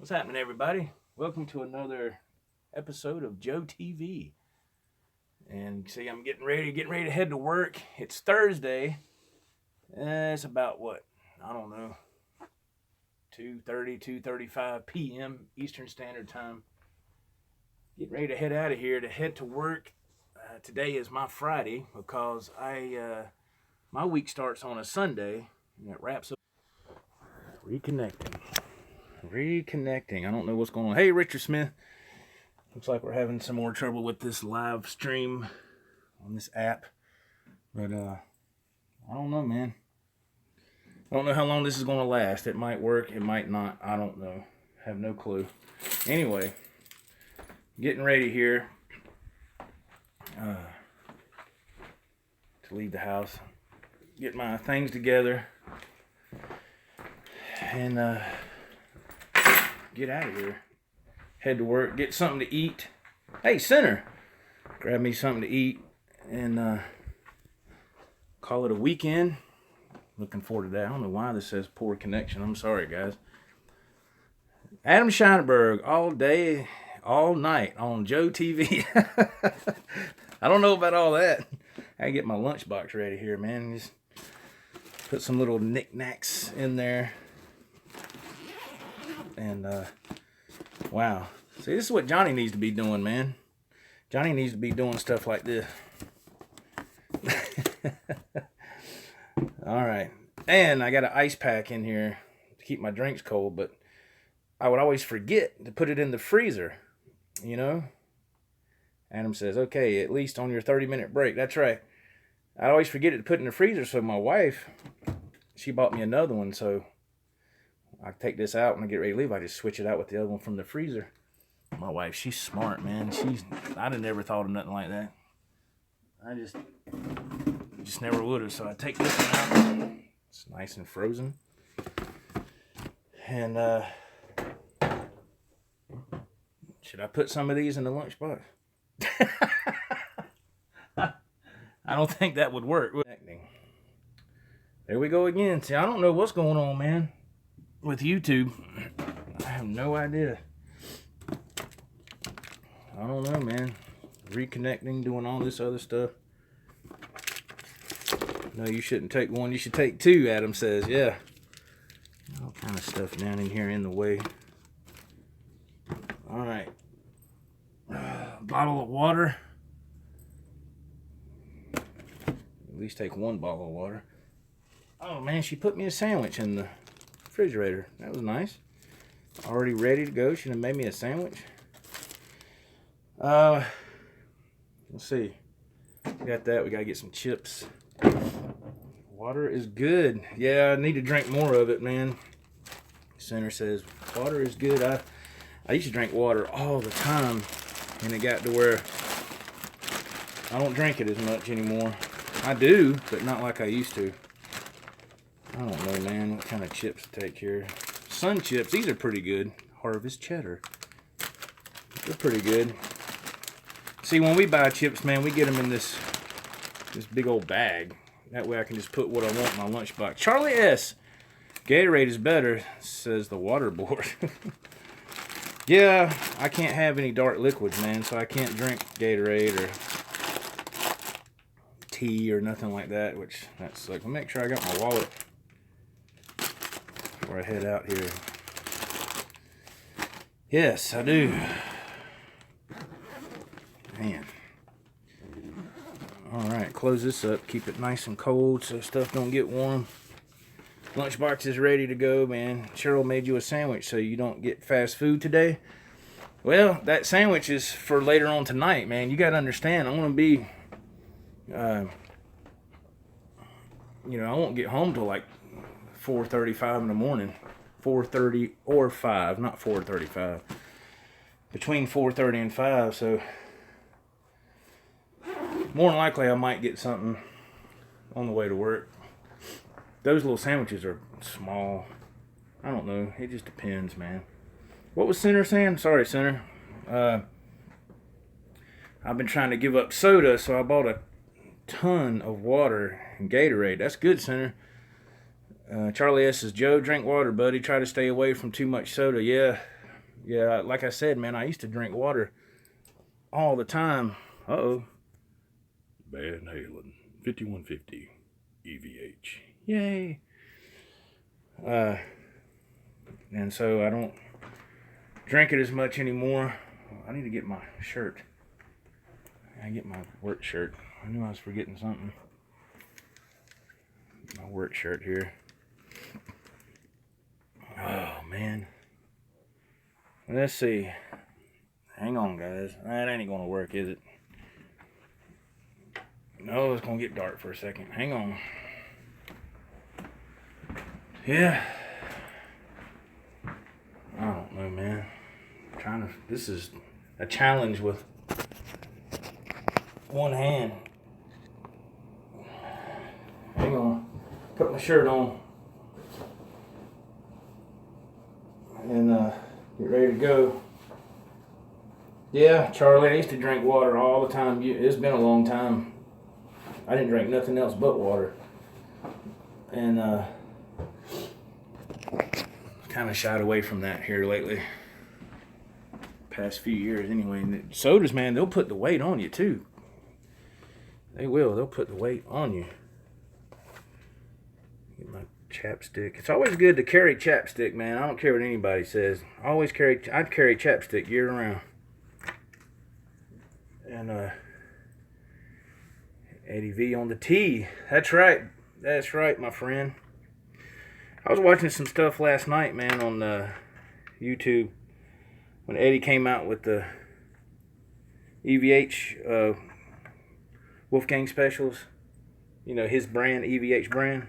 What's happening, everybody? Welcome to another episode of Joe TV. And see, I'm getting ready to head to work. It's Thursday. It's about what? I don't know. 2:35 p.m. Eastern Standard Time. Getting ready to head out of here to head to work. Today is my Friday because my week starts on a Sunday and it wraps up. Reconnecting. I don't know what's going on. Hey, Richard Smith. Looks like we're having some more trouble with this live stream on this app. But I don't know, man. I don't know how long this is going to last. It might work. It might not. I don't know. Have no clue. Anyway, getting ready here to leave the house. Get my things together. And get out of here. Head to work. Get something to eat. Hey, Sinner. Grab me something to eat. And call it a weekend. Looking forward to that. I don't know why this says poor connection. I'm sorry, guys. Adam Scheinberg all day, all night on Joe TV. I don't know about all that. I get my lunchbox ready here, man. Just put some little knickknacks in there. And wow. See, this is what Johnny needs to be doing, man. Johnny needs to be doing stuff like this. All right. And I got an ice pack in here to keep my drinks cold, but I would always forget to put it in the freezer, you know? Adam says, okay, at least on your 30-minute break. That's right. I always forget to put it in the freezer, so my wife, she bought me another one, so I take this out when I get ready to leave. I just switch it out with the other one from the freezer. My wife, she's smart, man. I'd have never thought of nothing like that. I just never would have. So I take this one out. It's nice and frozen. And should I put some of these in the lunchbox? I don't think that would work. There we go again. See, I don't know what's going on, man, with YouTube. I have no idea. I don't know, man. Reconnecting, doing all this other stuff. No, you shouldn't take one. You should take two, Adam says. Yeah. All kind of stuff down in here in the way. All right. Bottle of water. At least take one bottle of water. Oh, man, she put me a sandwich in the refrigerator. That was nice. Already ready to go. She done made me a sandwich. Let's see. We got that. We got to get some chips. Water is good. Yeah, I need to drink more of it, man. Center says, water is good. I used to drink water all the time, and it got to where I don't drink it as much anymore. I do, but not like I used to. I don't know, man, what kind of chips to take here. Sun chips, these are pretty good. Harvest cheddar. They're pretty good. See, when we buy chips, man, we get them in this big old bag. That way I can just put what I want in my lunchbox. Charlie S. Gatorade is better, says the water board. Yeah, I can't have any dark liquids, man, so I can't drink Gatorade or tea or nothing like that, which that's like, I'll make sure I got my wallet before I head out here. Yes, I do. Man. Alright, close this up. Keep it nice and cold so stuff don't get warm. Lunchbox is ready to go, man. Cheryl made you a sandwich so you don't get fast food today. Well, that sandwich is for later on tonight, man. You got to understand, I'm going to be, I won't get home till like 4:35 in the morning. 4:30 or 5, not 4:35. Between 4:30 and 5, so more than likely I might get something on the way to work. Those little sandwiches are small. I don't know. It just depends, man. What was Center saying? Sorry, Center. I've been trying to give up soda, so I bought a ton of water and Gatorade. That's good, Center. Charlie S. says, Joe, drink water, buddy. Try to stay away from too much soda. Yeah, Yeah, like I said, man, I used to drink water all the time. Uh-oh. Van Halen, 5150 EVH. Yay. And so I don't drink it as much anymore. I need to get my shirt. I get my work shirt. I knew I was forgetting something. My work shirt here. Oh, man. Let's see. Hang on, guys. That ain't gonna work, is it? No, it's gonna get dark for a second. Hang on. Yeah. I don't know, man. This is a challenge with one hand. Hang on. Put my shirt on. And get ready to go. Yeah, Charlie, I used to drink water all the time. It's been a long time. I didn't drink nothing else but water. And kind of shied away from that here lately. Past few years anyway. And sodas, man, they'll put the weight on you too. They will. They'll put the weight on you. Get my chapstick. It's always good to carry chapstick, man. I don't care what anybody says. I'd carry chapstick year round. And Eddie V on the T. That's right. That's right, my friend. I was watching some stuff last night, man, on YouTube when Eddie came out with the EVH Wolfgang specials. You know, his brand, EVH brand.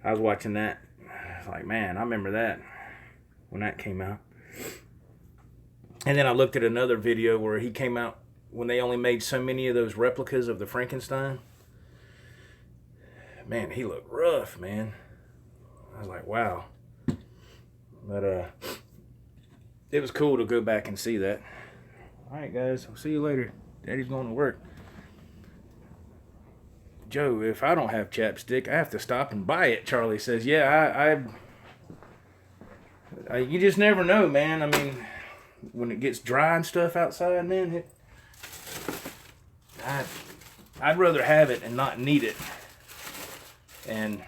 I was watching that. I was like, man, I remember that when that came out. And then I looked at another video where he came out when they only made so many of those replicas of the Frankenstein. Man, he looked rough, man. I was like, wow. But it was cool to go back and see that. All right, guys, I'll see you later. Daddy's going to work. Joe, if I don't have chapstick, I have to stop and buy it. Charlie says, yeah, you just never know, man. I mean, when it gets dry and stuff outside, man, I'd rather have it and not need it, and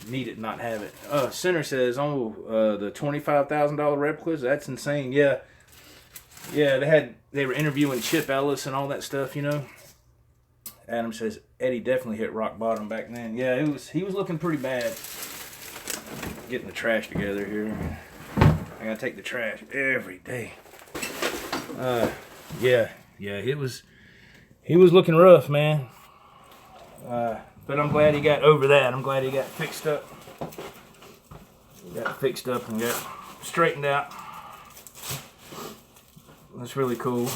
need it, not have it. Center says, the $25,000 replicas. That's insane. Yeah. They were interviewing Chip Ellis and all that stuff. You know. Adam says Eddie definitely hit rock bottom back then. Yeah, he was looking pretty bad. Getting the trash together here. I gotta take the trash every day. He was looking rough, man. But I'm glad he got over that. I'm glad he got fixed up. Got fixed up and got straightened out. That's really cool.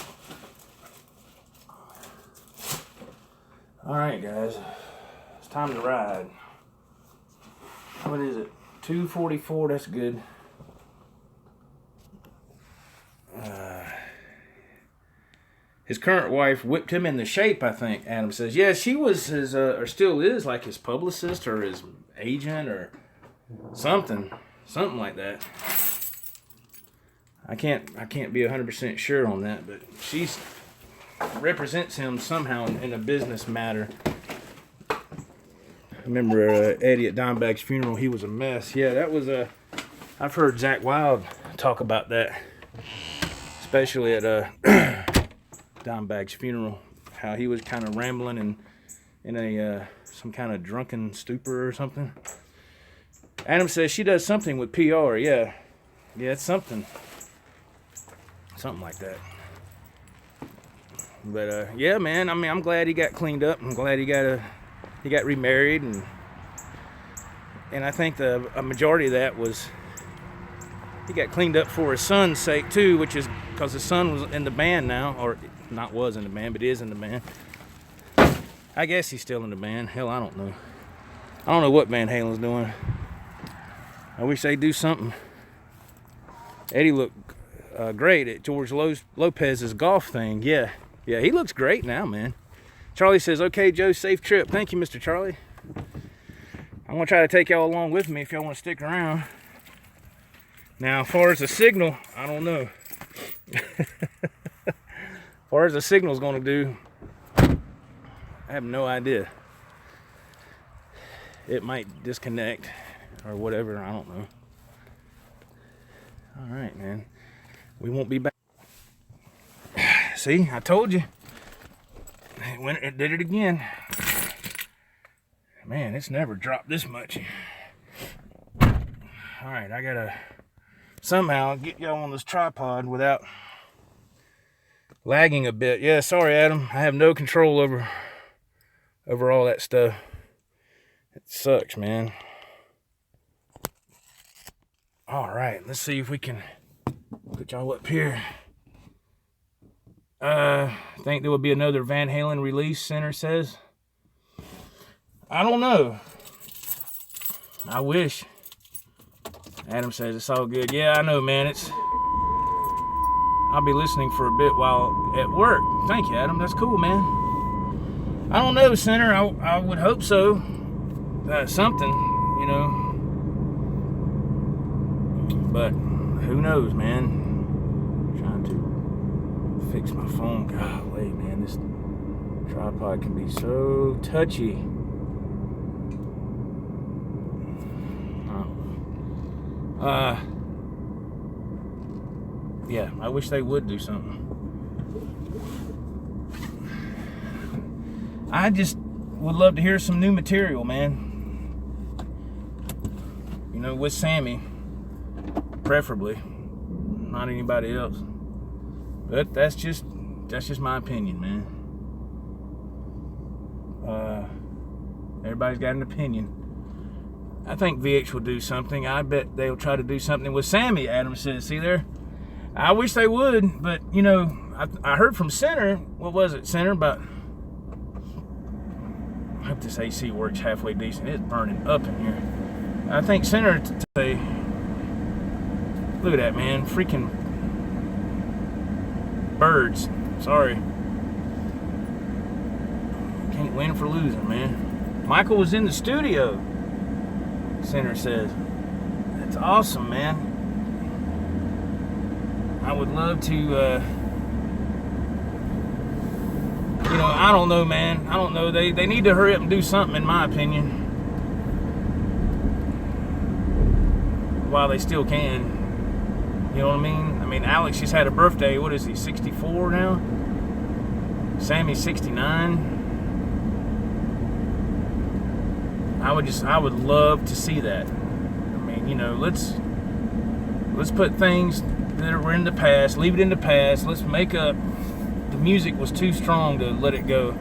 Alright, guys. It's time to ride. What is it? 2:44. That's good. His current wife whipped him into shape, I think, Adam says. Yeah, she was his, or still is, like his publicist or his agent or something. Something like that. I can't be 100% sure on that, but she represents him somehow in a business matter. I remember Eddie at Dimebag's funeral, he was a mess. Yeah, that was I've heard Zach Wilde talk about that, especially at Dimebag's funeral, how he was kind of rambling and in a some kind of drunken stupor or something. Adam says she does something with PR. Yeah, it's something like that. But yeah, man. I mean, I'm glad he got cleaned up. I'm glad he got remarried, and I think a majority of that was he got cleaned up for his son's sake too, which is because his son was in the band now, or not was in the band, but is in the band. I guess he's still in the band. Hell, I don't know. I don't know what Van Halen's doing. I wish they'd do something. Eddie looked great at George Lopez's golf thing. Yeah, he looks great now, man. Charlie says, okay, Joe, safe trip. Thank you, Mr. Charlie. I'm going to try to take y'all along with me if y'all want to stick around. Now, as far as the signal, I don't know. As far as the signal's gonna do, I have no idea. It might disconnect or whatever, I don't know. All right, man. We won't be back. See, I told you. It did it again. Man, it's never dropped this much. All right, I gotta somehow get y'all on this tripod without lagging a bit. Yeah, sorry, Adam. I have no control over all that stuff. It sucks, man. All right, let's see if we can put y'all up here. I think there will be another Van Halen release, Center says. I don't know. I wish. Adam says it's all good. Yeah, I know, man. I'll be listening for a bit while at work. Thank you, Adam. That's cool, man. I don't know, Center. I would hope so. Something, you know. But who knows, man. I'm trying to fix my phone. Golly, man. This tripod can be so touchy. Yeah, I wish they would do something. I just would love to hear some new material, man. You know, with Sammy, preferably, not anybody else. But that's just my opinion, man. Everybody's got an opinion. I think VH will do something. I bet they'll try to do something with Sammy, Adam says. See there? I wish they would, but, you know, I heard from Center. What was it, Center? About, I hope this AC works halfway decent. It's burning up in here. I think Center say, look at that, man. Freaking birds. Sorry. Can't win for losing, man. Michael was in the studio, Center says. That's awesome, man. I would love to, you know, I don't know, man. I don't know. They need to hurry up and do something, in my opinion, while they still can. You know what I mean? I mean, Alex just had a birthday. What is he, 64 now? Sammy's 69. I would love to see that. I mean, you know, let's put things that were in the past, leave it in the past. Let's make up. The music was too strong to let it go,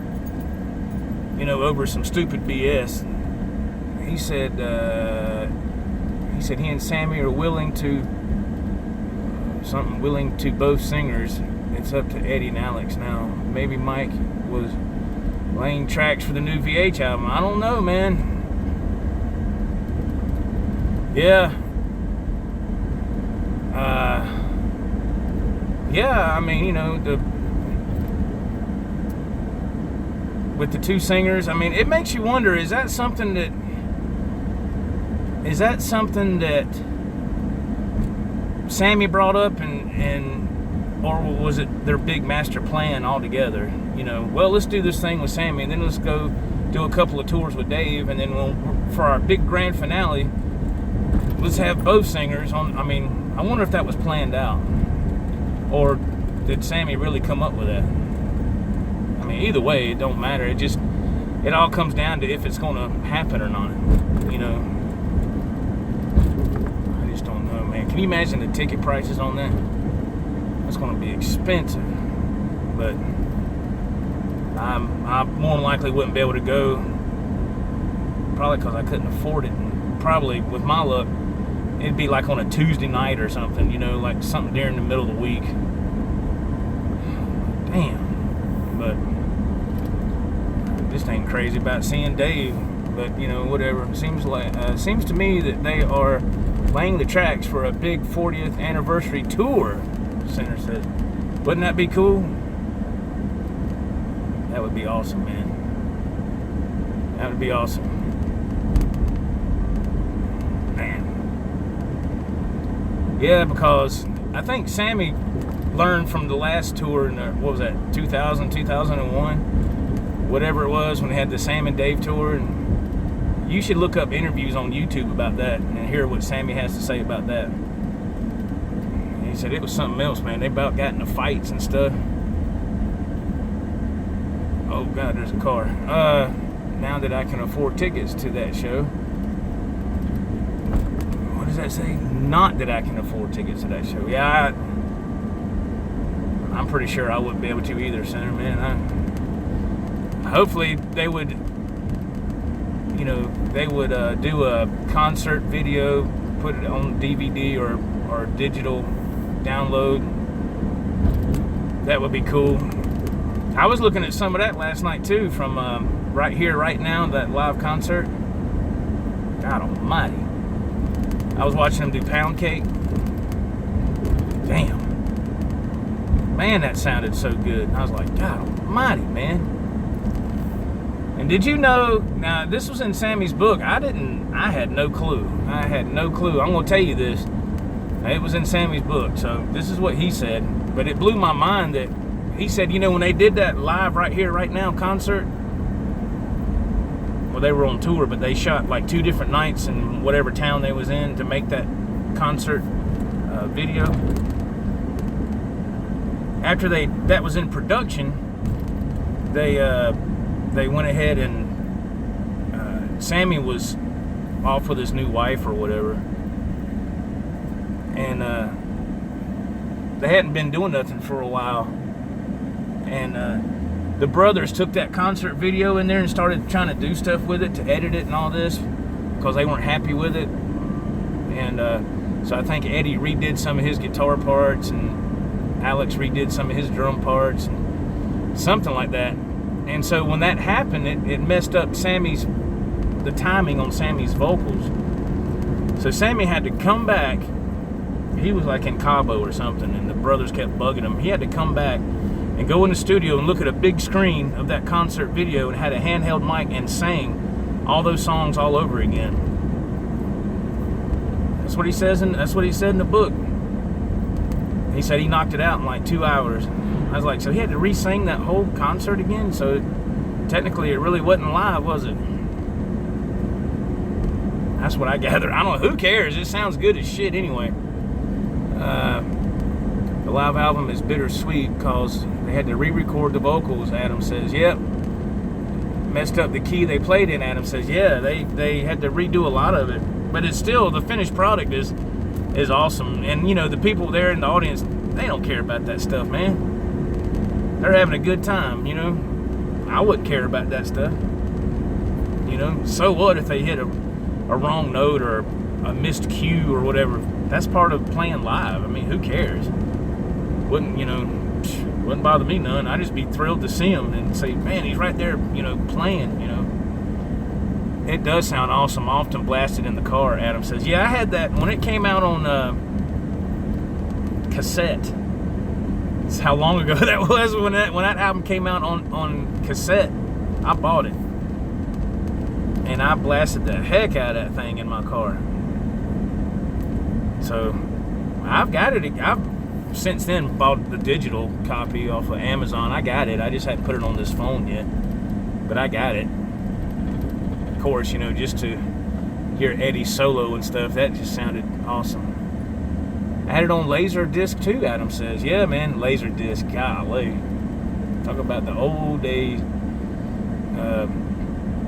you know, over some stupid BS. He said he and Sammy are willing to both singers. It's up to Eddie and Alex now. Maybe Mike was laying tracks for the new VH album. I don't know, man. Yeah. Yeah, I mean, you know, with the two singers, I mean, it makes you wonder, is that something that Sammy brought up and or was it their big master plan altogether? You know, well, let's do this thing with Sammy, and then let's go do a couple of tours with Dave, and then for our big grand finale, let's have both singers on. I mean, I wonder if that was planned out, or did Sammy really come up with that? I mean, either way, it don't matter. It all comes down to if it's going to happen or not. You know, I just don't know, man. Can you imagine the ticket prices on that? That's going to be expensive. But I more than likely wouldn't be able to go, probably because I couldn't afford it. And probably, with my luck, it'd be like on a Tuesday night or something, you know, like something during the middle of the week. Damn. But just ain't crazy about seeing Dave. But, you know, whatever. Seems to me that they are laying the tracks for a big 40th anniversary tour, Center said. Wouldn't that be cool? That would be awesome, man. That would be awesome. Man. Yeah, because I think Sammy learned from the last tour in what was that, 2000, 2001, whatever it was, when they had the Sam and Dave tour. And you should look up interviews on YouTube about that and hear what Sammy has to say about that. And he said it was something else, man. They about got into fights and stuff. Oh God, there's a car. Now that I can afford tickets to that show. What does that say? Not that I can afford tickets to that show. Yeah, I'm pretty sure I wouldn't be able to either, Senator, man. Hopefully they would, you know, do a concert video, put it on DVD or digital download. That would be cool. I was looking at some of that last night too, from Right Here, Right Now, that live concert. God almighty. I was watching them do Pound Cake. Damn. Man, that sounded so good. I was like, God almighty, man. And did you know, now this was in Sammy's book. I had no clue. I had no clue. I'm going to tell you this. It was in Sammy's book, so this is what he said. But it blew my mind that he said, you know, when they did that live Right Here, Right Now concert, well, they were on tour, but they shot like 2 different nights in whatever town they was in to make that concert video. After that was in production, they went ahead and Sammy was off with his new wife or whatever, and they hadn't been doing nothing for a while. And the brothers took that concert video in there and started trying to do stuff with it, to edit it and all this, because they weren't happy with it. And so I think Eddie redid some of his guitar parts, and Alex redid some of his drum parts, and something like that. And so when that happened, it messed up the timing on Sammy's vocals. So Sammy had to come back. He was like in Cabo or something, and the brothers kept bugging him. He had to come back and go in the studio and look at a big screen of that concert video, and had a handheld mic and sang all those songs all over again. That's what he says, and that's what he said in the book. He said he knocked it out in like 2 hours. I was like, so he had to re-sing that whole concert again? So technically it really wasn't live, was it? That's what I gathered. I don't know, who cares? It sounds good as shit anyway. The live album is bittersweet because they had to re-record the vocals. Adam says, yep. Messed up the key they played in. Adam says, yeah, they had to redo a lot of it. But it's still, the finished product is awesome. And, you know, the people there in the audience, they don't care about that stuff, man. They're having a good time, you know. I wouldn't care about that stuff. You know, so what if they hit a wrong note or a missed cue or whatever? That's part of playing live. I mean, who cares? Wouldn't bother me none. I'd just be thrilled to see him and say, man, he's right there, you know, playing, you know. It does sound awesome. Often blasted in the car, Adam says. Yeah, I had that when it came out on cassette. That's how long ago that was when that album came out on cassette. I bought it. And I blasted the heck out of that thing in my car. So I've got it. I've since then bought the digital copy off of Amazon. I got it. I just hadn't put it on this phone yet. But I got it. Of course, you know, just to hear Eddie's solo and stuff, that just sounded awesome. I had it on Laserdisc too, Adam says. Yeah, man, Laserdisc. Golly. Talk about the old days.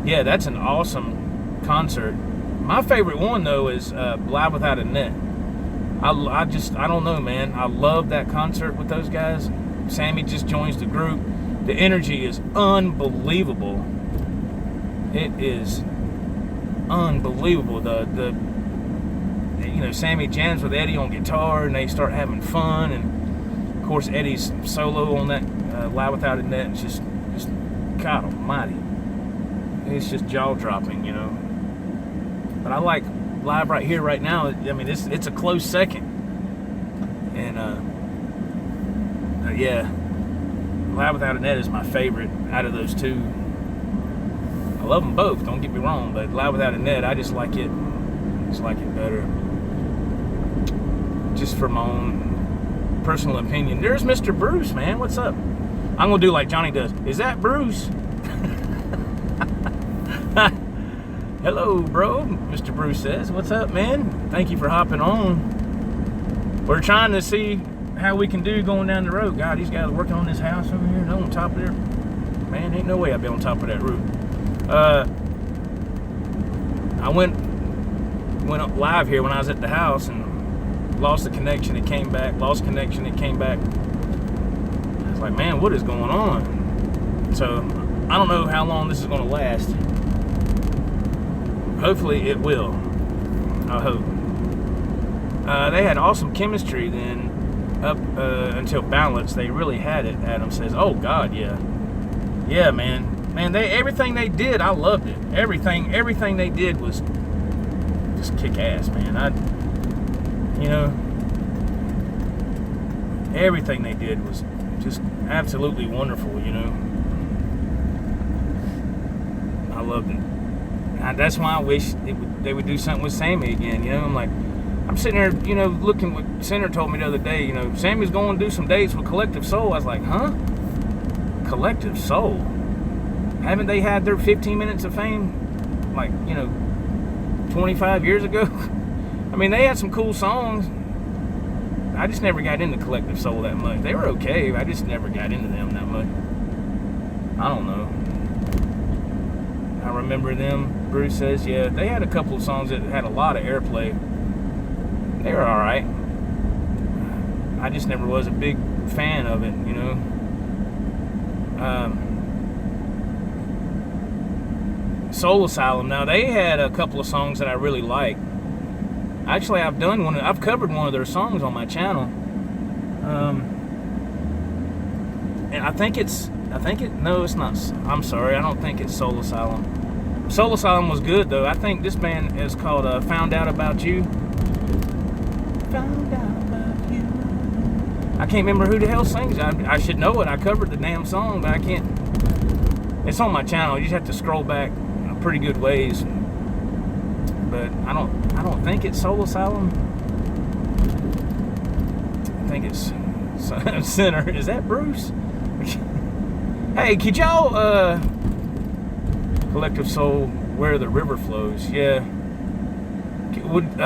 Yeah, that's an awesome concert. My favorite one, though, is Live Without a Net. I don't know, man. I love that concert with those guys. Sammy just joins the group. The energy is unbelievable. It is unbelievable. You know, Sammy jams with Eddie on guitar, and they start having fun. And of course, Eddie's solo on that Live Without a Net is just God Almighty. It's just jaw dropping, you know. But I like Live Right Here, Right Now. I mean, it's a close second. And yeah, Live Without a Net is my favorite out of those two. I love them both, don't get me wrong, but Live Without a Net, I just like it better. just for my own personal opinion. There's Mr. Bruce, man. What's up? I'm gonna do like Johnny does. Is that Bruce? Hello, bro. Mr. Bruce says, what's up, man? Thank you for hopping on. We're trying to see how we can do going down the road. God, these guys working on this house over here. They're on top of there. Man, ain't no way I'd be on top of that roof. I went up live here when I was at the house and lost the connection. It came back. Lost connection. It came back. I was like, man, what is going on? So I don't know how long this is going to last. Hopefully it will. I hope. They had awesome chemistry then up until Balance. They really had it. Adam says, oh God, yeah. Yeah, man. Man, everything they did, I loved it. Everything they did was just kick ass, man. Everything they did was just absolutely wonderful, I loved it. That's why I wish they would do something with Sammy again, I'm like, I'm sitting there, looking what Center told me the other day, Sammy's going to do some dates with Collective Soul. I was like, huh? Collective Soul? Haven't they had their 15 minutes of fame, like, 25 years ago? I mean, they had some cool songs. I just never got into Collective Soul that much. They were okay, I just never got into them that much. I don't know. I remember them, Bruce says, yeah, they had a couple of songs that had a lot of airplay. They were alright. I just never was a big fan of it, Soul Asylum, now they had a couple of songs that I really like. Actually, I've covered one of their songs on my channel. And no, it's not. I'm sorry, I don't think it's Soul Asylum. Soul Asylum was good though. I think this band is called Found Out About You. Found out about you. I can't remember who the hell sings. I should know it. I covered the damn song, but I can't. It's on my channel. You just have to scroll back pretty good ways. But I don't think it's Soul Asylum. I think it's Center. Is that Bruce? Hey, could y'all Collective Soul, Where the River Flows? Yeah. Would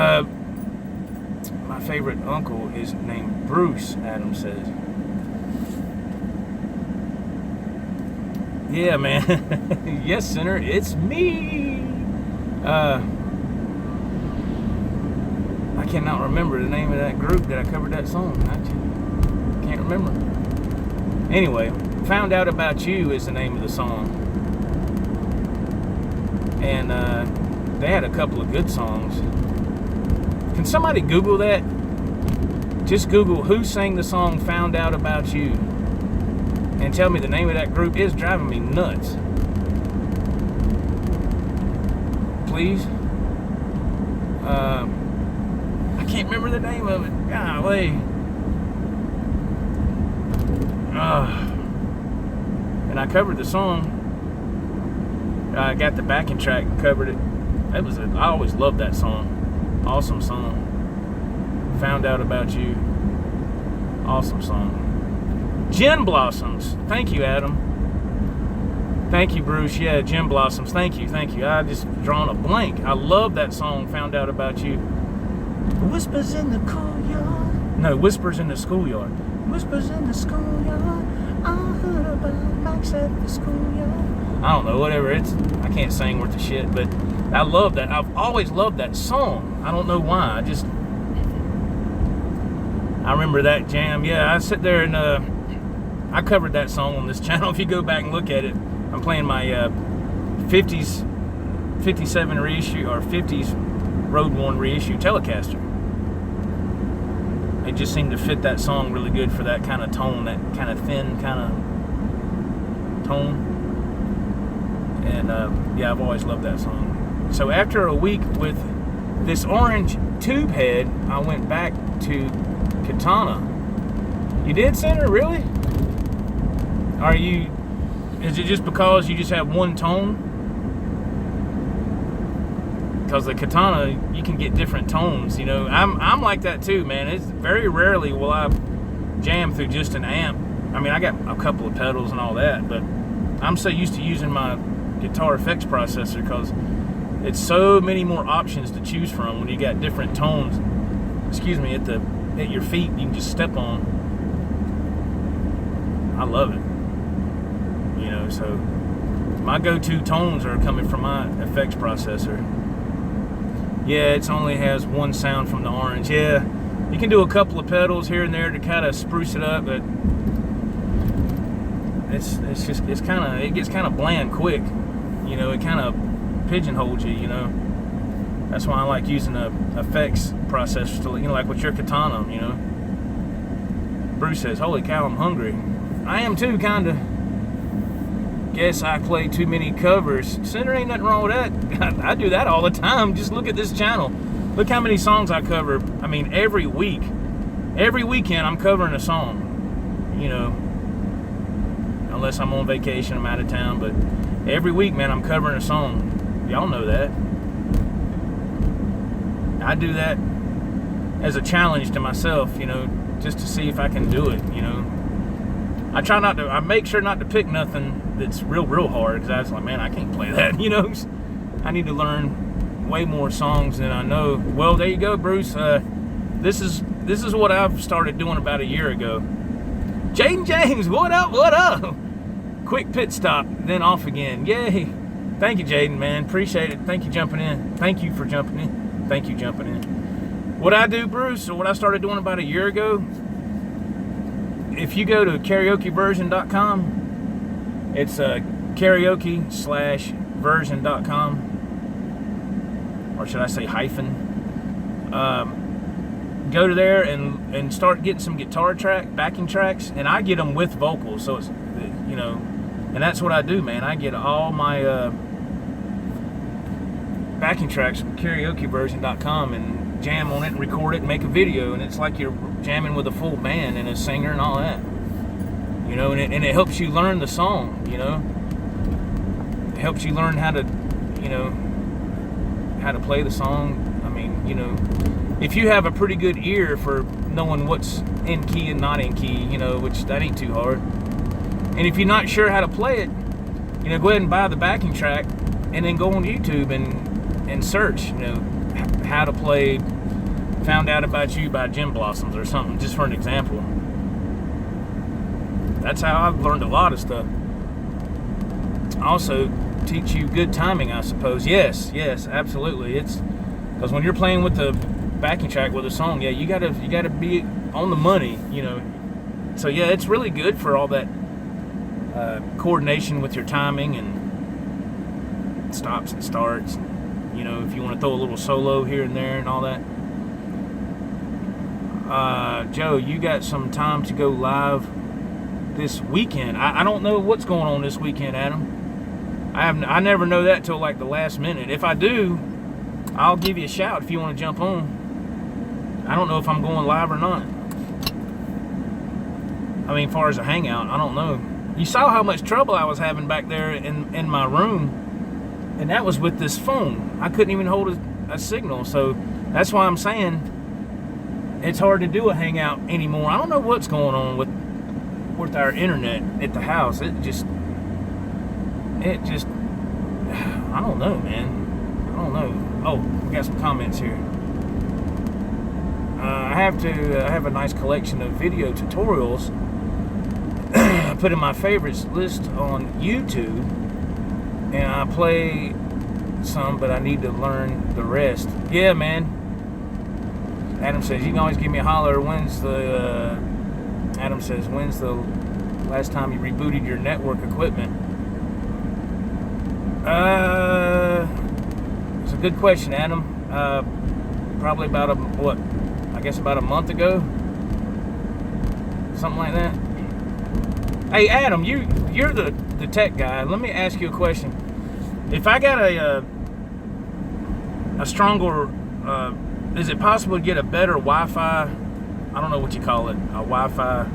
my favorite uncle is named Bruce, Adam says. Yeah, man. Yes, Center, it's me. I cannot remember the name of that group that I covered that song. I can't remember. Anyway, Found Out About You is the name of the song. And they had a couple of good songs. Can somebody Google that? Just Google who sang the song Found Out About You and tell me the name of that group. Is driving me nuts. Please. I can't remember the name of it. Golly. And I covered the song. I got the backing track and covered it. I always loved that song. Awesome song. Found Out About You. Awesome song. Gin Blossoms. Thank you, Adam. Thank you, Bruce. Yeah, Gin Blossoms. Thank you. I just drawn a blank. I love that song, Found Out About You. Whispers in the schoolyard. No, Whispers in the Schoolyard. Whispers in the schoolyard. I heard about Max at the schoolyard. I don't know, whatever. I can't sing worth a shit, but I love that. I've always loved that song. I don't know why. I remember that jam. Yeah, I sit there and I covered that song on this channel. If you go back and look at it, I'm playing my 50s, 57 reissue or 50s Road 1 reissue Telecaster. It just seemed to fit that song really good for that kind of tone, that kind of thin kind of tone. And yeah, I've always loved that song. So after a week with this orange tube head, I went back to Katana. You did, Center? Really? Is it just because you just have one tone? because the katana, you can get different tones, you know. I'm like that too, man. It's very rarely will I jam through just an amp. I mean, I got a couple of pedals and all that, but I'm so used to using my guitar effects processor because it's so many more options to choose from when you got different tones, excuse me, at your feet you can just step on. I love it, you know. So my go-to tones are coming from my effects processor. Yeah, it only has one sound from the orange. Yeah, you can do a couple of pedals here and there to kind of spruce it up, but it gets kind of bland quick, you know. It kind of pigeonholes you, you know. That's why I like using a effects processor to, you know, like with your katana, you know. Bruce says, "Holy cow, I'm hungry." I am too, kinda. Guess I play too many covers. There ain't nothing wrong with that. I do that all the time. Just look at this channel. Look how many songs I cover. I mean, every week. Every weekend I'm covering a song, you know. Unless I'm on vacation, I'm out of town. But every week, man, I'm covering a song. Y'all know that. I do that as a challenge to myself, you know, just to see if I can do it, you know. I make sure not to pick nothing that's real hard, because I was like, man, I can't play that, you know. I need to learn way more songs than I know. Well, there you go, Bruce. This is what I've started doing about a year ago. Jaden James, what up, what up? Quick pit stop, then off again. Yay. Thank you, Jaden, man. Appreciate it. Thank you jumping in. Thank you for jumping in. Thank you jumping in. What I do, Bruce, or what I started doing about a year ago, if you go to karaokeversion.com, it's karaoke/version.com, or should I say hyphen. Go to there and start getting some guitar backing tracks, and I get them with vocals, so it's, you know, and that's what I do, man. I get all my backing tracks from karaokeversion.com and jam on it and record it and make a video, and it's like you're jamming with a full band and a singer and all that, you know. And it helps you learn the song, you know. It helps you learn how to, you know, how to play the song. I mean, you know, if you have a pretty good ear for knowing what's in key and not in key, you know, which that ain't too hard. And if you're not sure how to play it, you know, go ahead and buy the backing track and then go on YouTube and search, you know, how to play Found Out About You by Gin Blossoms or something, just for an example. That's how I've learned a lot of stuff. Also teach you good timing, I suppose. Yes, absolutely. It's because when you're playing with the backing track with a song, yeah, you gotta be on the money, you know. So yeah, it's really good for all that coordination with your timing and stops and starts. You know, if you want to throw a little solo here and there and all that. Joe, you got some time to go live this weekend. I don't know what's going on this weekend, Adam. I never know that till like the last minute. If I do, I'll give you a shout if you want to jump on. I don't know if I'm going live or not. I mean, as far as a hangout, I don't know. You saw how much trouble I was having back there in my room, and that was with this phone. I couldn't even hold a signal, so that's why I'm saying it's hard to do a hangout anymore. I don't know what's going on with our internet at the house. It just I don't know, man. I don't know. Oh, we got some comments here. I have a nice collection of video tutorials I put in my favorites list on YouTube, and I play some, but I need to learn the rest. Yeah, man. Adam says, you can always give me a holler. Adam says, when's the last time you rebooted your network equipment? It's a good question, Adam. Probably about a month ago. Something like that. Hey, Adam, you're the tech guy. Let me ask you a question. If I got a stronger, is it possible to get a better Wi-Fi? I don't know what you call it, a Wi-Fi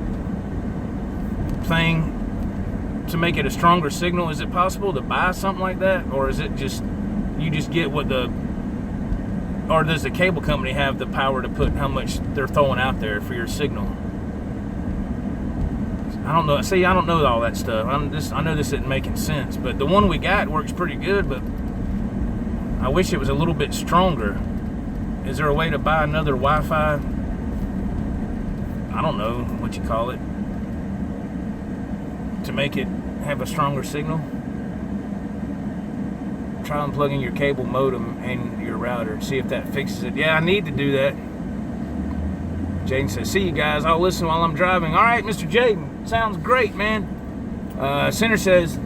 thing to make it a stronger signal. Is it possible to buy something like that, or is it just you just get what the or does the cable company have the power to put how much they're throwing out there for your signal? I don't know. See, I don't know all that stuff. I know this isn't making sense, but the one we got works pretty good, but I wish it was a little bit stronger. Is there a way to buy another Wi-Fi? I don't know what you call it, to make it have a stronger signal? Try unplugging your cable modem and your router. See if that fixes it. Yeah, I need to do that. Jaden says, see you guys. I'll listen while I'm driving. All right, Mr. Jaden. Sounds great, man. Center says,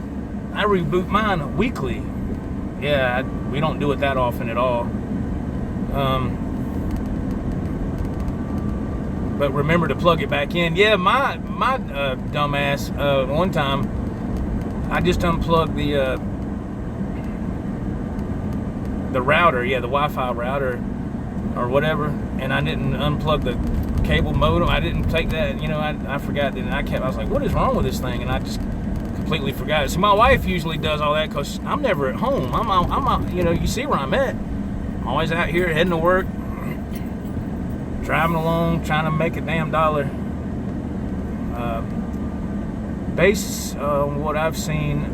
I reboot mine weekly. Yeah, we don't do it that often at all. But remember to plug it back in. Yeah, my dumbass, one time, I just unplugged the router, yeah, the Wi-Fi router or whatever, and I didn't unplug the cable modem. I didn't take that, you know, I forgot that, and I was like, what is wrong with this thing? And I just completely forgot it. So my wife usually does all that because I'm never at home. I'm out, you know, you see where I'm at. I'm always out here heading to work, driving along, trying to make a damn dollar. Based on what I've seen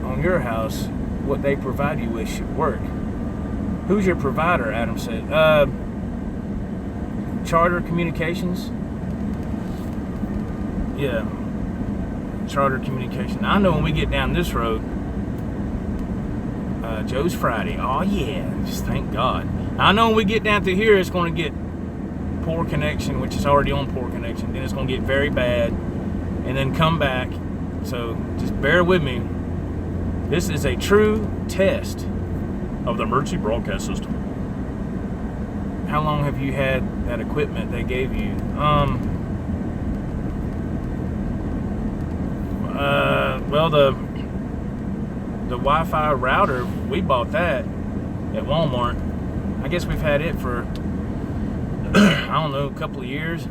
on your house, what they provide you with should work. Who's your provider? Adam said. Charter Communications. Yeah, Charter Communication. I know when we get down this road, Joe's Friday. Oh yeah, just thank God. I know when we get down through here, it's going to get poor connection, which is already on poor connection. Then it's going to get very bad, and then come back. So just bear with me. This is a true test of the emergency broadcast system. How long have you had that equipment they gave you? Well, the Wi-Fi router, we bought that at Walmart. I guess we've had it for I don't know, a couple of years.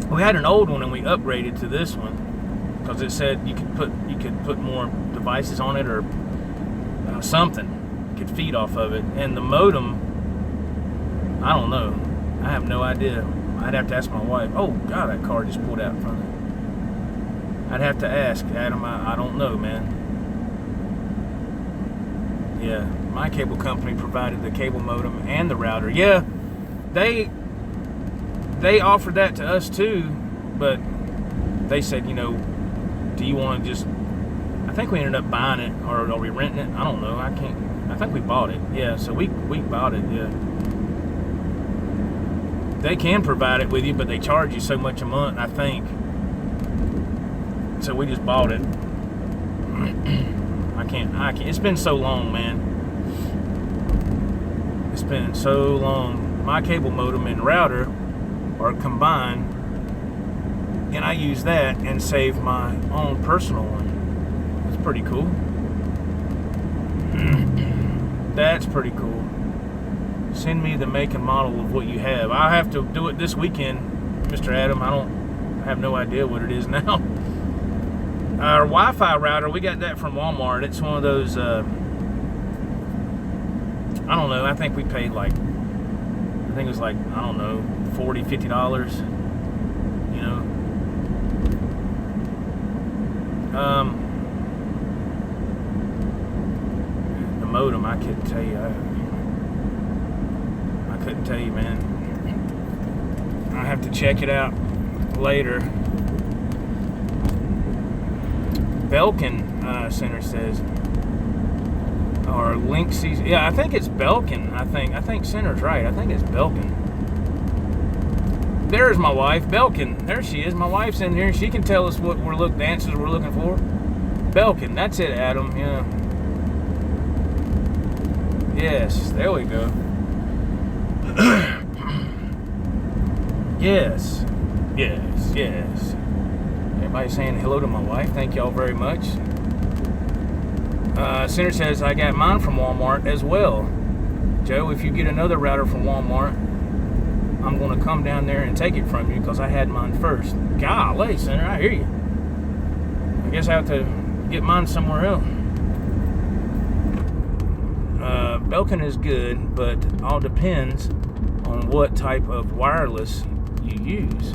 We had an old one and we upgraded to this one because it said you could put more devices on it or something. You could feed off of it. And the modem, I don't know. I have no idea. I'd have to ask my wife. Oh God, that car just pulled out in front of it. I'd have to ask Adam. I don't know, man. Yeah, my cable company provided the cable modem and the router. Yeah, they offered that to us too, but they said, you know, do you want to just? I think we ended up buying it, or are we renting it? I don't know. I think we bought it. Yeah, so we bought it. Yeah. They can provide it with you, but they charge you so much a month, I think. So we just bought it. I can't. It's been so long, man. It's been so long. My cable modem and router are combined, and I use that and save my own personal one. That's pretty cool. That's pretty cool. Send me the make and model of what you have. I'll have to do it this weekend, Mr. Adam. I have no idea what it is now. Our Wi-Fi router, we got that from Walmart. It's one of those, I don't know, I think we paid like, I think it was like, I don't know, $40, $50, you know. The modem, I couldn't tell you. I couldn't tell you, man. I have to check it out later. Belkin Center says, or Link sees. Yeah, I think it's Belkin. I think Center's right. I think it's Belkin. There's my wife, Belkin. There she is. My wife's in here. She can tell us what the answers we're looking for. Belkin. That's it, Adam. Yeah. Yes. There we go. Yes. Yes. Yes. Everybody's saying hello to my wife. Thank y'all very much. Center says, I got mine from Walmart as well. Joe, if you get another router from Walmart, I'm going to come down there and take it from you because I had mine first. Golly, Center, I hear you. I guess I have to get mine somewhere else. Belkin is good, but all depends on what type of wireless you use.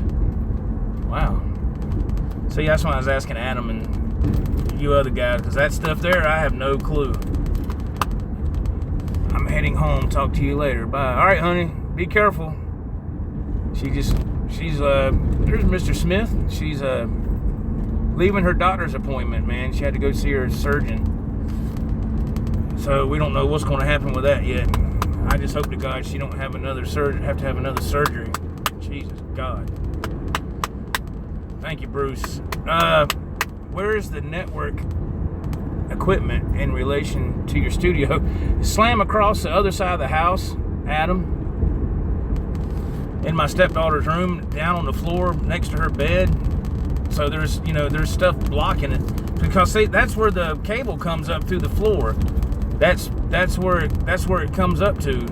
Wow. See, that's why I was asking Adam and you other guys, because that stuff there, I have no clue. I'm heading home. Talk to you later. Bye. All right, honey. Be careful. She's there's Mr. Smith. She's leaving her doctor's appointment, man. She had to go see her surgeon. So we don't know what's going to happen with that yet. I just hope to God she don't have another surgery. Jesus God. Thank you, Bruce. Where is the network equipment in relation to your studio? Slam across the other side of the house, Adam. In my stepdaughter's room, down on the floor next to her bed. So there's stuff blocking it, because see, that's where the cable comes up through the floor. That's where it comes up to.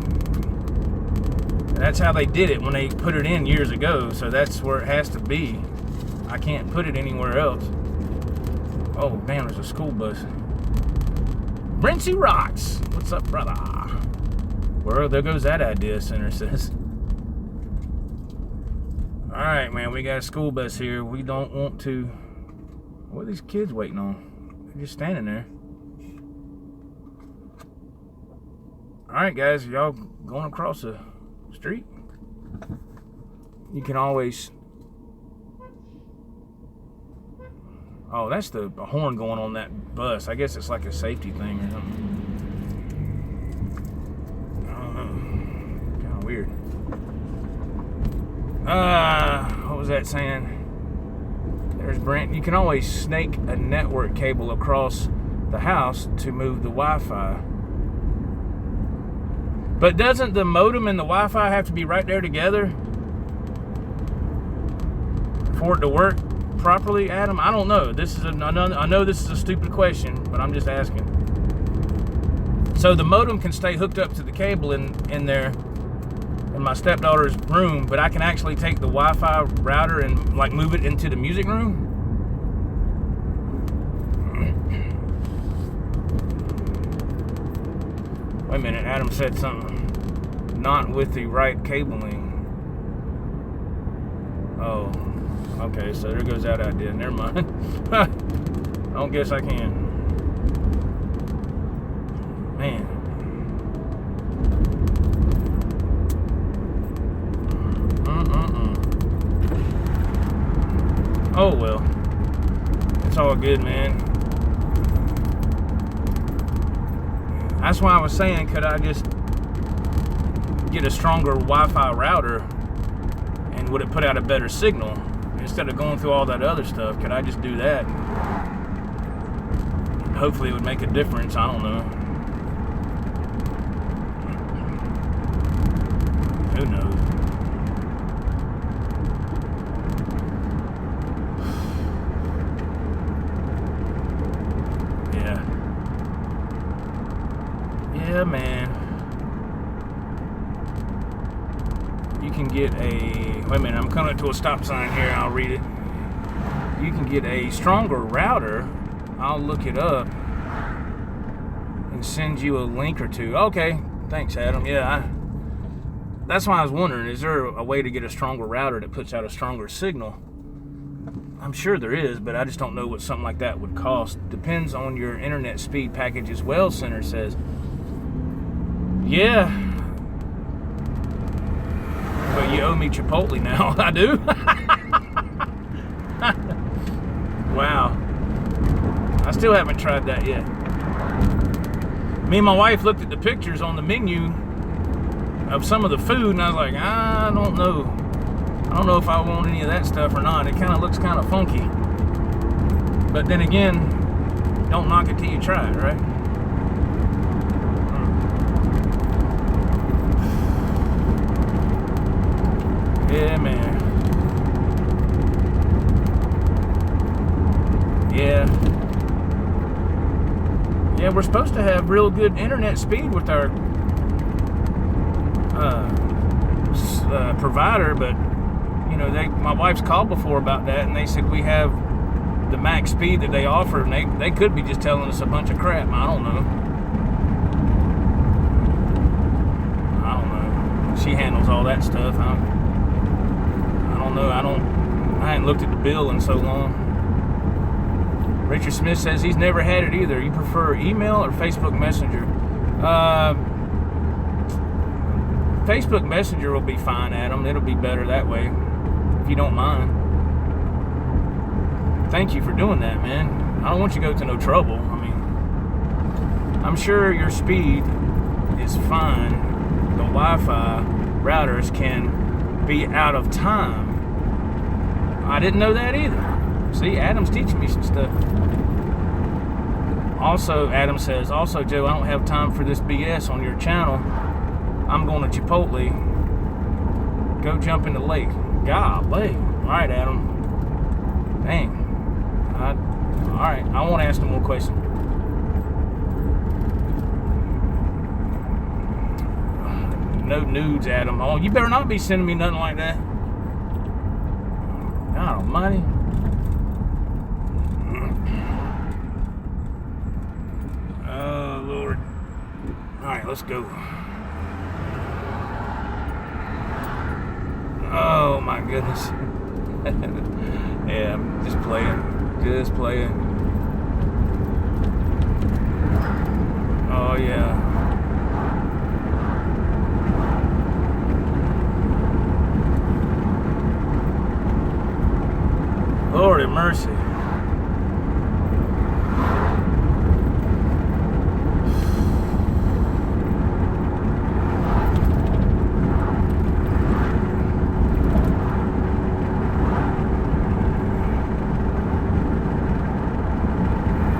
That's how they did it when they put it in years ago. So that's where it has to be. I can't put it anywhere else. Oh man, there's a school bus. Brincy rocks. What's up, brother? Well, there goes that idea, Center says. All right, man, we got a school bus here. We don't want to... What are these kids waiting on? They're just standing there. All right, guys, y'all going across the street? You can always... Oh, that's the horn going on that bus. I guess it's like a safety thing or something. I don't know. Kind of weird. What was that saying? There's Brent. You can always snake a network cable across the house to move the Wi-Fi. But doesn't the modem and the Wi-Fi have to be right there together for it to work properly, Adam? I don't know. I know this is a stupid question, but I'm just asking. So the modem can stay hooked up to the cable in there in my stepdaughter's room, but I can actually take the Wi-Fi router and like move it into the music room? Wait a minute, Adam said something. Not with the right cabling. Oh, okay, so there goes that idea. Never mind. I don't guess I can. Man. Oh well, it's all good, man. That's why I was saying, could I just get a stronger Wi-Fi router, and would it put out a better signal instead of going through all that other stuff? Could I just do that? Hopefully it would make a difference. I don't know. Who knows? Yeah, man. You can get a... Wait a minute, I'm coming to a stop sign here. I'll read it. You can get a stronger router. I'll look it up and send you a link or two. Okay, thanks, Adam. Yeah, that's why I was wondering, is there a way to get a stronger router that puts out a stronger signal? I'm sure there is, but I just don't know what something like that would cost. Depends on your internet speed package as well, Center says. Yeah. But you owe me Chipotle now. I do? Wow. I still haven't tried that yet. Me and my wife looked at the pictures on the menu of some of the food, and I was like, I don't know. I don't know if I want any of that stuff or not. It kind of looks kind of funky. But then again, don't knock it till you try it, right? Yeah, man. Yeah. Yeah, we're supposed to have real good internet speed with our provider, but you know, my wife's called before about that, and they said we have the max speed that they offer, and they could be just telling us a bunch of crap. I don't know. she handles all that stuff. I don't know. I hadn't looked at the bill in so long. Richard Smith says he's never had it either. You prefer email or Facebook Messenger? Facebook Messenger will be fine, Adam. It'll be better that way, if you don't mind. Thank you for doing that, man. I don't want you to go to no trouble. I mean, I'm sure your speed is fine. The Wi-Fi routers can be out of time. I didn't know that either. See, Adam's teaching me some stuff. Also, Adam says, also, Joe, I don't have time for this BS on your channel. I'm going to Chipotle. Go jump in the lake. Golly. All right, Adam. Dang. All right, I won't ask no more questions. No nudes, Adam. Oh, you better not be sending me nothing like that. God almighty. Oh, Lord. All right, let's go. Oh, my goodness. Yeah, I'm just playing. Just playing. Oh, yeah. Lord have mercy.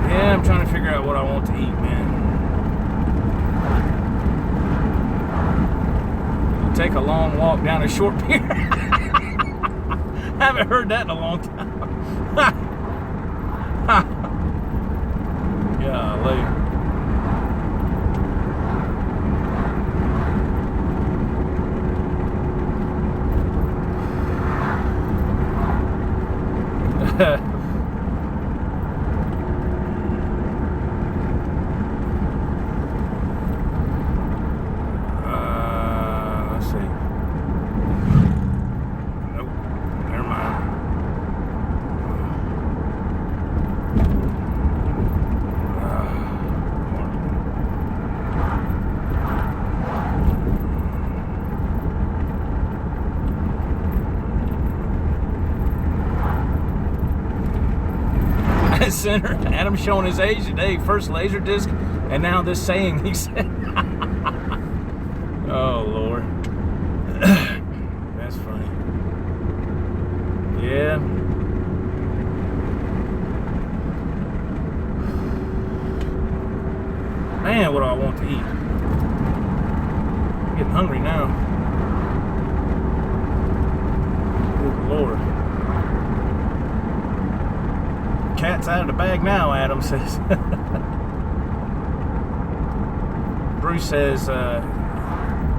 Yeah, I'm trying to figure out what I want to eat, man. Take a long walk down a short pier. I haven't heard that in a long time. Golly. Let's see. Nope, never mind. Center. Adam's showing his age today. First laser disc, and now this saying he said. Oh Lord, that's funny. Yeah. Man, what do I want to eat? I'm getting hungry now. Good Lord. Cat's out of the bag now, Adam says. Bruce says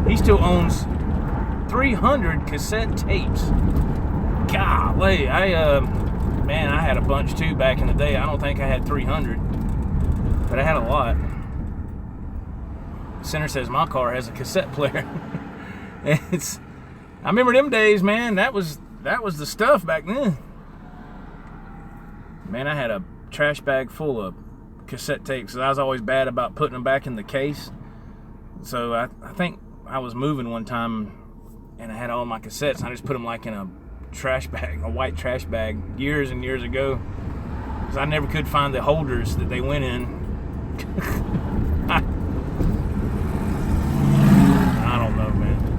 he still owns 300 cassette tapes. Golly, man, I had a bunch too back in the day. I don't think I had 300, but I had a lot. Center says my car has a cassette player. I remember them days, man. That was the stuff back then. Man, I had a trash bag full of cassette tapes. I was always bad about putting them back in the case. So I think I was moving one time and I had all my cassettes. And I just put them like in a trash bag, a white trash bag, years and years ago. Because I never could find the holders that they went in. I don't know, man.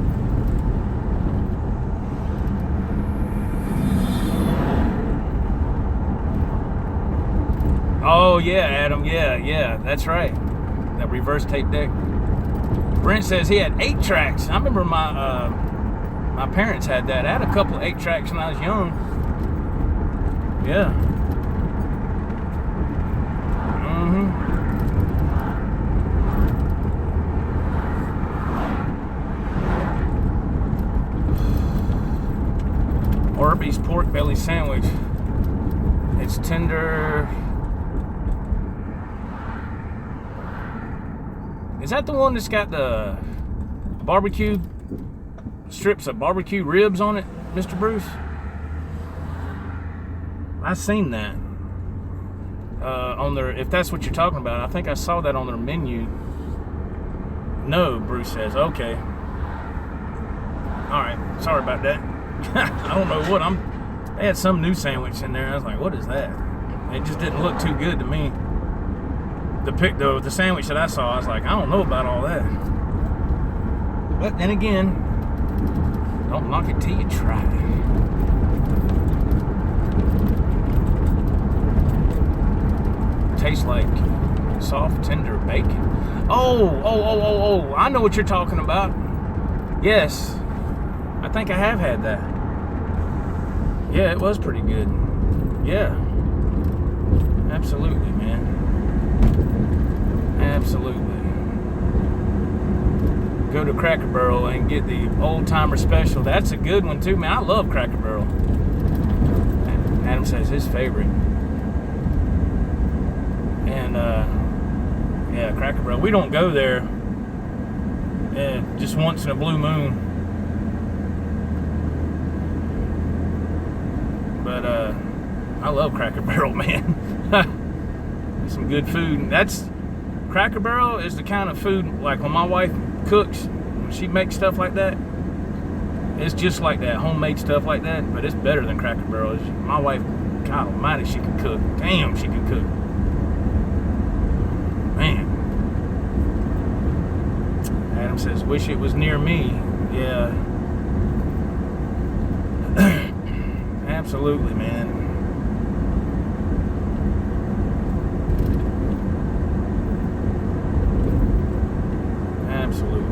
Oh yeah, Adam, yeah, that's right. That reverse tape deck. Brent says he had 8 tracks. I remember my parents had that. I had a couple of 8 tracks when I was young. Yeah. Arby's pork belly sandwich. It's tender. Is that the one that's got the barbecue strips of barbecue ribs on it, Mr. Bruce? I seen that on their, if that's what you're talking about. I think I saw that on their menu. No, Bruce says. Okay. All right. Sorry about that. I don't know what they had some new sandwich in there. I was like, what is that? It just didn't look too good to me. The sandwich that I saw, I was like, I don't know about all that. But then again, don't knock it till you try it. Tastes like soft, tender bacon. Oh, I know what you're talking about. Yes, I think I have had that. Yeah, it was pretty good. Yeah, absolutely, man. Absolutely. Go to Cracker Barrel and get the old timer special. That's a good one too, man. I love Cracker Barrel. Adam says his favorite. And yeah, Cracker Barrel. We don't go there just once in a blue moon. But I love Cracker Barrel, man. Some good food. Cracker Barrel is the kind of food, like when my wife cooks, when she makes stuff like that, it's just like that, homemade stuff like that, but it's better than Cracker Barrel. My wife, God almighty, she can cook. Damn, she can cook. Man. Adam says, wish it was near me. Yeah. Absolutely, man. Absolutely.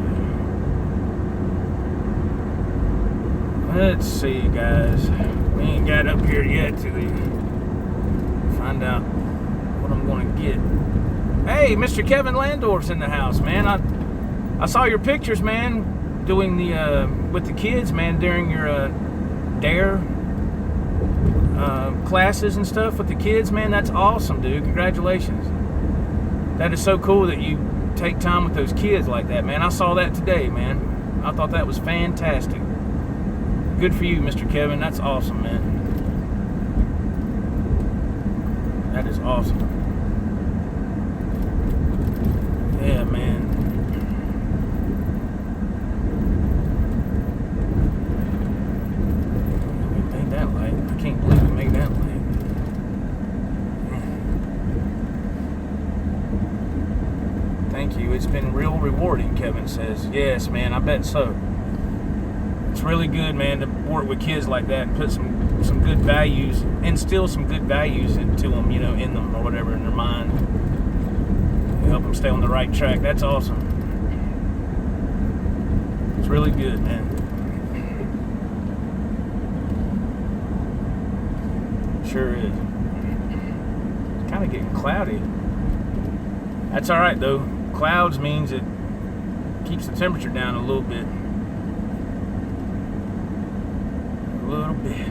Let's see, guys. We ain't got up here yet till we find out what I'm going to get. Hey, Mr. Kevin Landorf's in the house, man. I saw your pictures, man, doing the with the kids, man, during your DARE classes and stuff with the kids, man. That's awesome, dude. Congratulations. That is so cool that you take time with those kids like that, man. I saw that today, man. I thought that was fantastic. Good for you, Mr. Kevin. That's awesome, man. That is awesome. Yeah, man. We made that light. I can't believe we made that light. Thank you. It's been real rewarding, Kevin says. Yes, man, I bet so. It's really good, man, to work with kids like that and put some good values, instill some good values into them, you know, in them or whatever, in their mind. Help them stay on the right track. That's awesome. It's really good, man. Sure is. It's kind of getting cloudy. That's all right, though. Clouds means it keeps the temperature down a little bit. A little bit.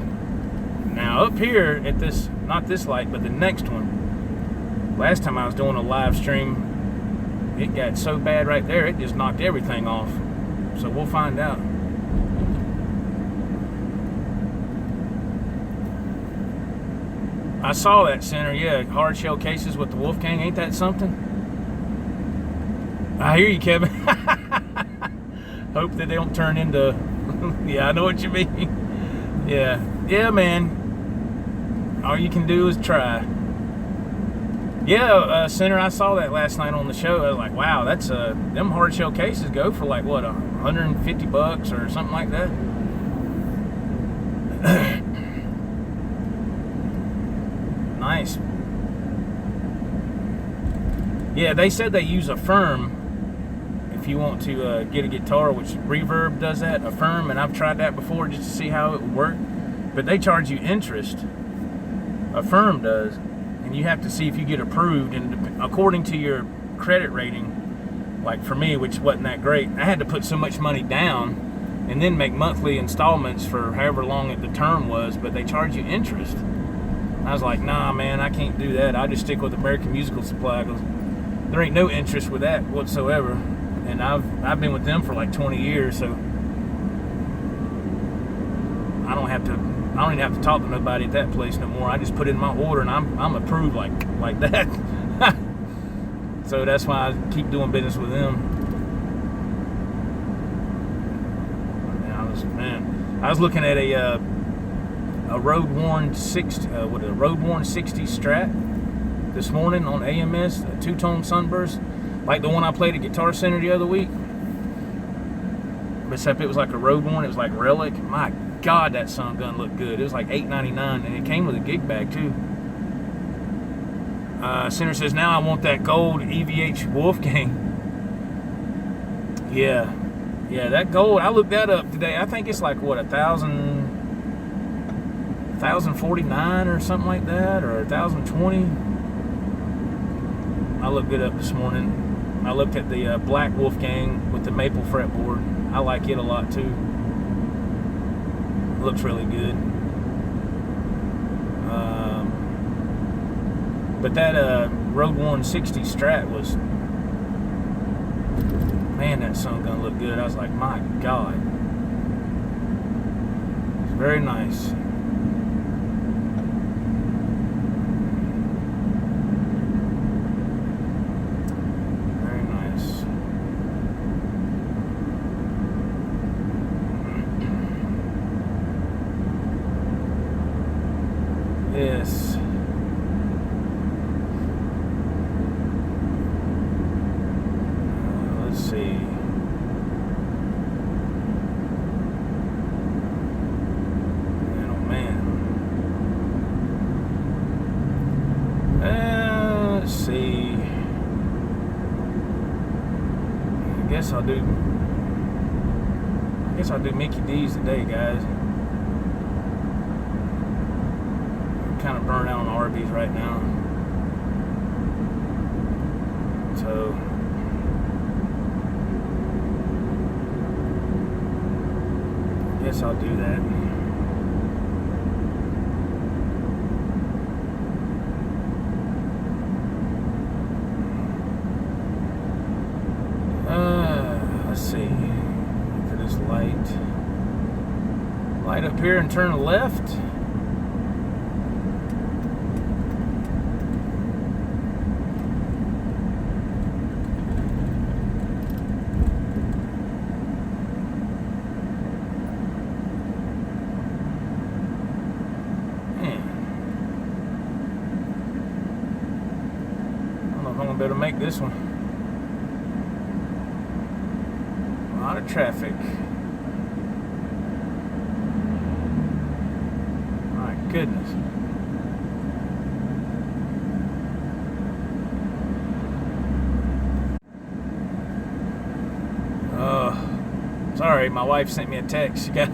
Now, up here at this, not this light, but the next one, last time I was doing a live stream, it got so bad right there, it just knocked everything off. So we'll find out. I saw that center, yeah, hard shell cases with the Wolfgang. Ain't that something? I hear you, Kevin. Hope that they don't turn into, yeah, I know what you mean. Yeah, man. All you can do is try. Yeah, Center, I saw that last night on the show. I was like, wow, that's them hard shell cases go for like what, $150 or something like that. Nice. Yeah, they said they use Affirm if you want to get a guitar, which Reverb does that, Affirm, and I've tried that before just to see how it would work. But they charge you interest. Affirm does. And you have to see if you get approved, and according to your credit rating, like for me, which wasn't that great, I had to put so much money down and then make monthly installments for however long the term was, but they charge you interest. I was like, nah, man, I can't do that. I just stick with American Musical Supply, because there ain't no interest with that whatsoever. And I've been with them for like 20 years, so I don't even have to talk to nobody at that place no more. I just put in my order and I'm approved like that. So that's why I keep doing business with them. I was looking at a road-worn 60 Strat this morning on AMS, a two-tone sunburst, like the one I played at Guitar Center the other week. Except it was like a road-worn. It was like Relic. My God, that sun gun looked good. It was like $8.99, and it came with a gig bag too. Center says, now I want that gold EVH Wolfgang. Yeah, that gold, I looked that up today. I think it's like, what, 1,049 or something like that, or 1,020. I looked it up this morning. I looked at the black Wolfgang with the maple fretboard. I like it a lot too. It looks really good. But that road-worn 60 Strat was, man, that sun gun looked good. I was like, my God. It's very nice. Very nice. Yes. Let's see. Let's see. I guess I'll do Mickey D's today, guys. I'm kind of burned out on Arby's right now. So I guess I'll do that. Let's see. For this light up here and turn left. I don't know if I'm gonna be able to make this one. A lot of traffic. My goodness. Sorry, my wife sent me a text. She got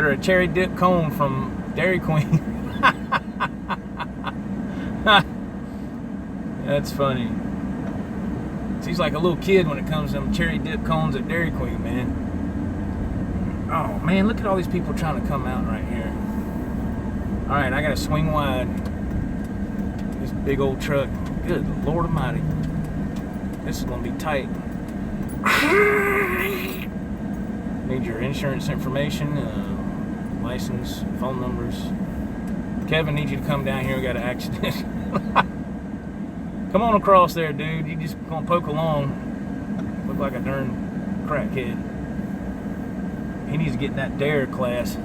her a cherry dip cone from Dairy Queen. That's funny. She's like a little kid when it comes to them cherry dip cones at Dairy Queen, man. Oh man, look at all these people trying to come out right here. All right, I gotta swing wide. This big old truck. Good Lord Almighty. This is gonna be tight. Need your insurance information, license, phone numbers. Kevin needs you to come down here. We got an accident. Come on across there, dude. You just gonna poke along. Look like a darn crackhead. He needs to get in that dare class.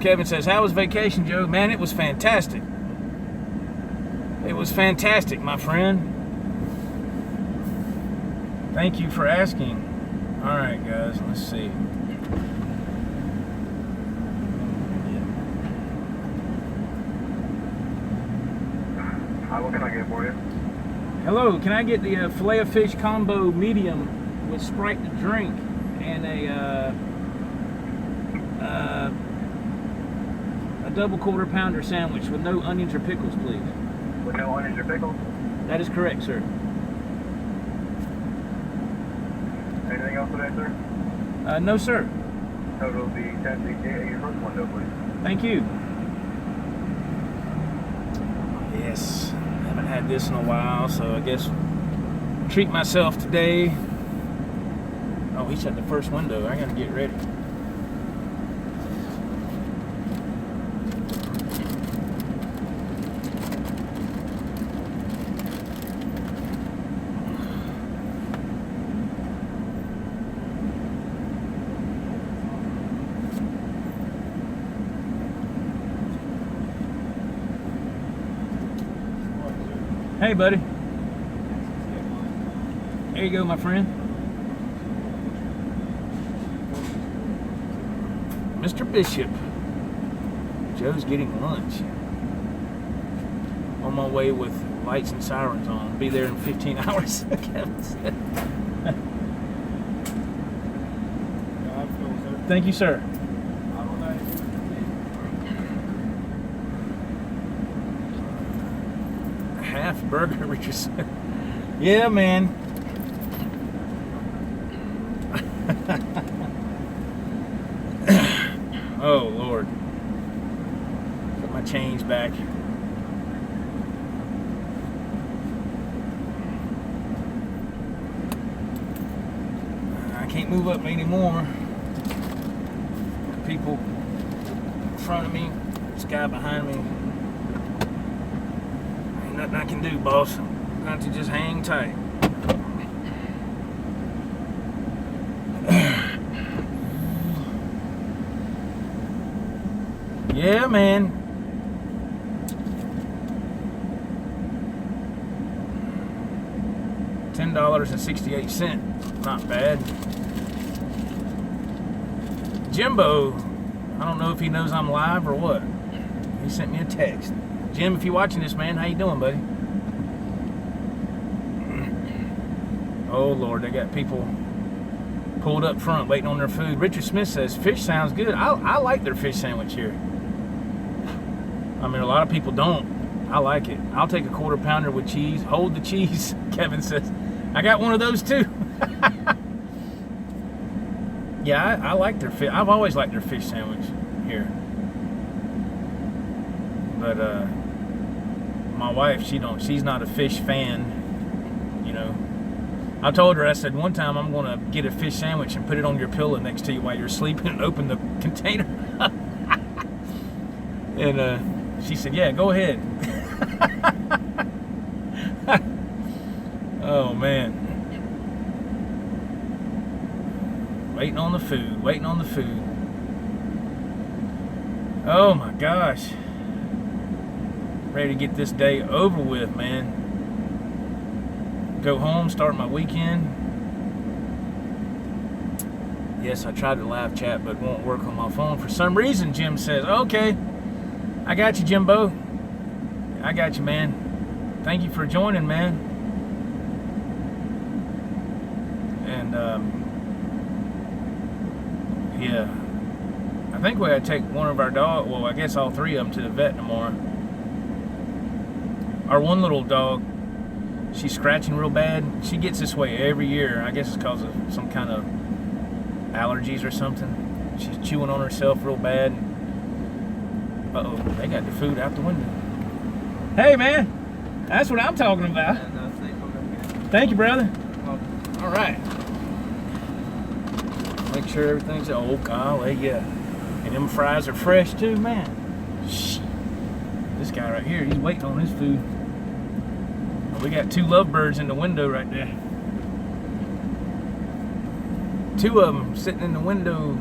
Kevin says, how was vacation, Joe? Man, it was fantastic. It was fantastic, my friend. Thank you for asking. All right, guys, let's see. Hi, what can I get for you? Hello, can I get the filet of fish combo medium with Sprite to drink and a double quarter pounder sandwich with no onions or pickles, please? With no onions or pickles? That is correct, sir. Anything else today, sir? No, sir. Total will be 1068 at your first window, please. Thank you. Yes, haven't had this in a while, so I guess treat myself today. Oh, he shut the first window. I gotta get ready. Hey, buddy. There you go, my friend. Mr. Bishop. Joe's getting lunch. On my way with lights and sirens on. Be there in 15 hours, Kevin said. Thank you, sir. Half burger, Richard said. Yeah, man. Oh, Lord. Put my change back. I can't move up anymore. People in front of me, this guy behind me. Ain't nothing I can do, boss. Got to just hang tight. Yeah, man. $10.68. Not bad. Jimbo, I don't know if he knows I'm live or what. He sent me a text. Jim, if you're watching this, man, how you doing, buddy? Oh, Lord, they got people pulled up front waiting on their food. Richard Smith says, fish sounds good. I like their fish sandwich here. I mean, a lot of people don't. I like it. I'll take a quarter pounder with cheese. Hold the cheese, Kevin says. I got one of those too. Yeah, I like their fish. I've always liked their fish sandwich here. But my wife, she's not a fish fan, you know. I told her, I said, one time I'm gonna get a fish sandwich and put it on your pillow next to you while you're sleeping and open the container. And she said, yeah, go ahead. Oh, man. Waiting on the food, waiting on the food. Oh my gosh. Ready to get this day over with, man. Go home, start my weekend. Yes, I tried to live chat, but it won't work on my phone for some reason, Jim says. Okay, I got you, Jimbo. I got you, man. Thank you for joining, man. And, yeah, I think we gotta take one of our dogs, well, I guess all three of them to the vet tomorrow. Our one little dog, she's scratching real bad. She gets this way every year. I guess it's because of some kind of allergies or something. She's chewing on herself real bad. Uh-oh, they got the food out the window. Hey, man, that's what I'm talking about. Thank you, brother. All right. Make sure everything's, oh golly, yeah. And them fries are fresh too, man. Shit. This guy right here, he's waiting on his food. We got two lovebirds in the window right there. Two of them sitting in the window.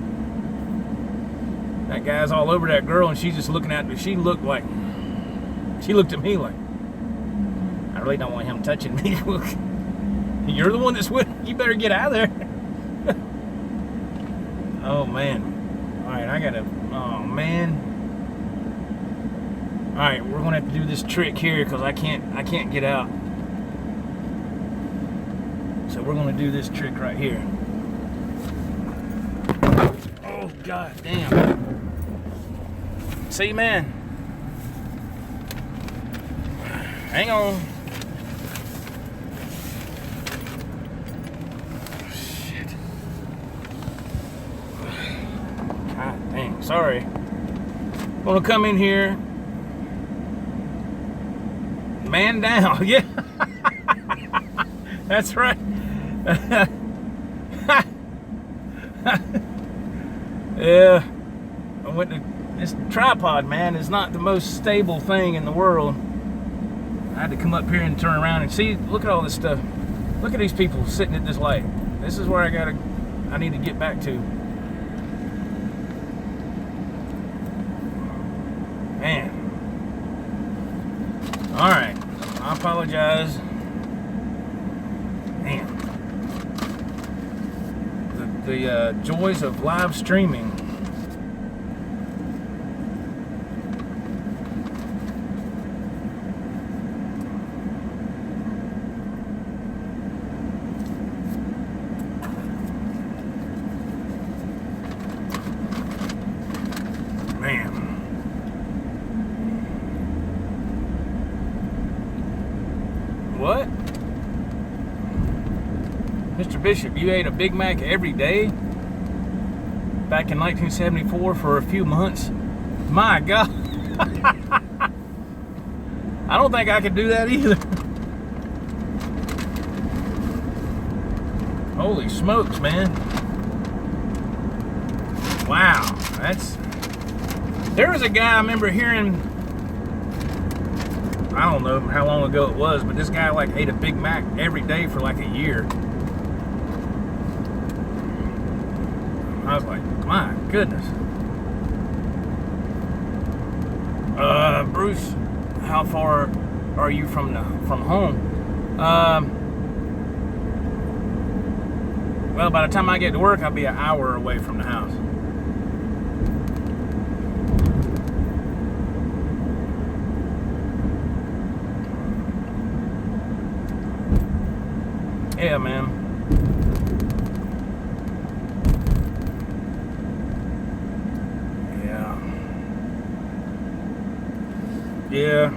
That guy's all over that girl and she's just looking at me. She looked at me like, I really don't want him touching me. You're the one that's with, you better get out of there. Oh, man. All right, I gotta, oh, man. All right, we're gonna have to do this trick here because I can't get out. So we're gonna do this trick right here. Oh, God damn. See, man. Hang on. Sorry. I'm gonna come in here. Man down. Yeah. That's right. Yeah, I went to this tripod, man, is not the most stable thing in the world. I had to come up here and turn around and see. Look at all this stuff. Look at these people sitting at this light. This is where I need to get back to. Man. All right, I apologize. Man. The joys of live streaming. Man. What? Mr. Bishop, you ate a Big Mac every day? Back in 1974 for a few months? My God. I don't think I could do that either. Holy smokes, man. Wow. There was a guy I remember hearing, I don't know how long ago it was, but this guy like ate a Big Mac every day for like a year. I was like, my goodness. Bruce, how far are you from home? Well, by the time I get to work, I'll be an hour away from the house. Yeah, man. Yeah.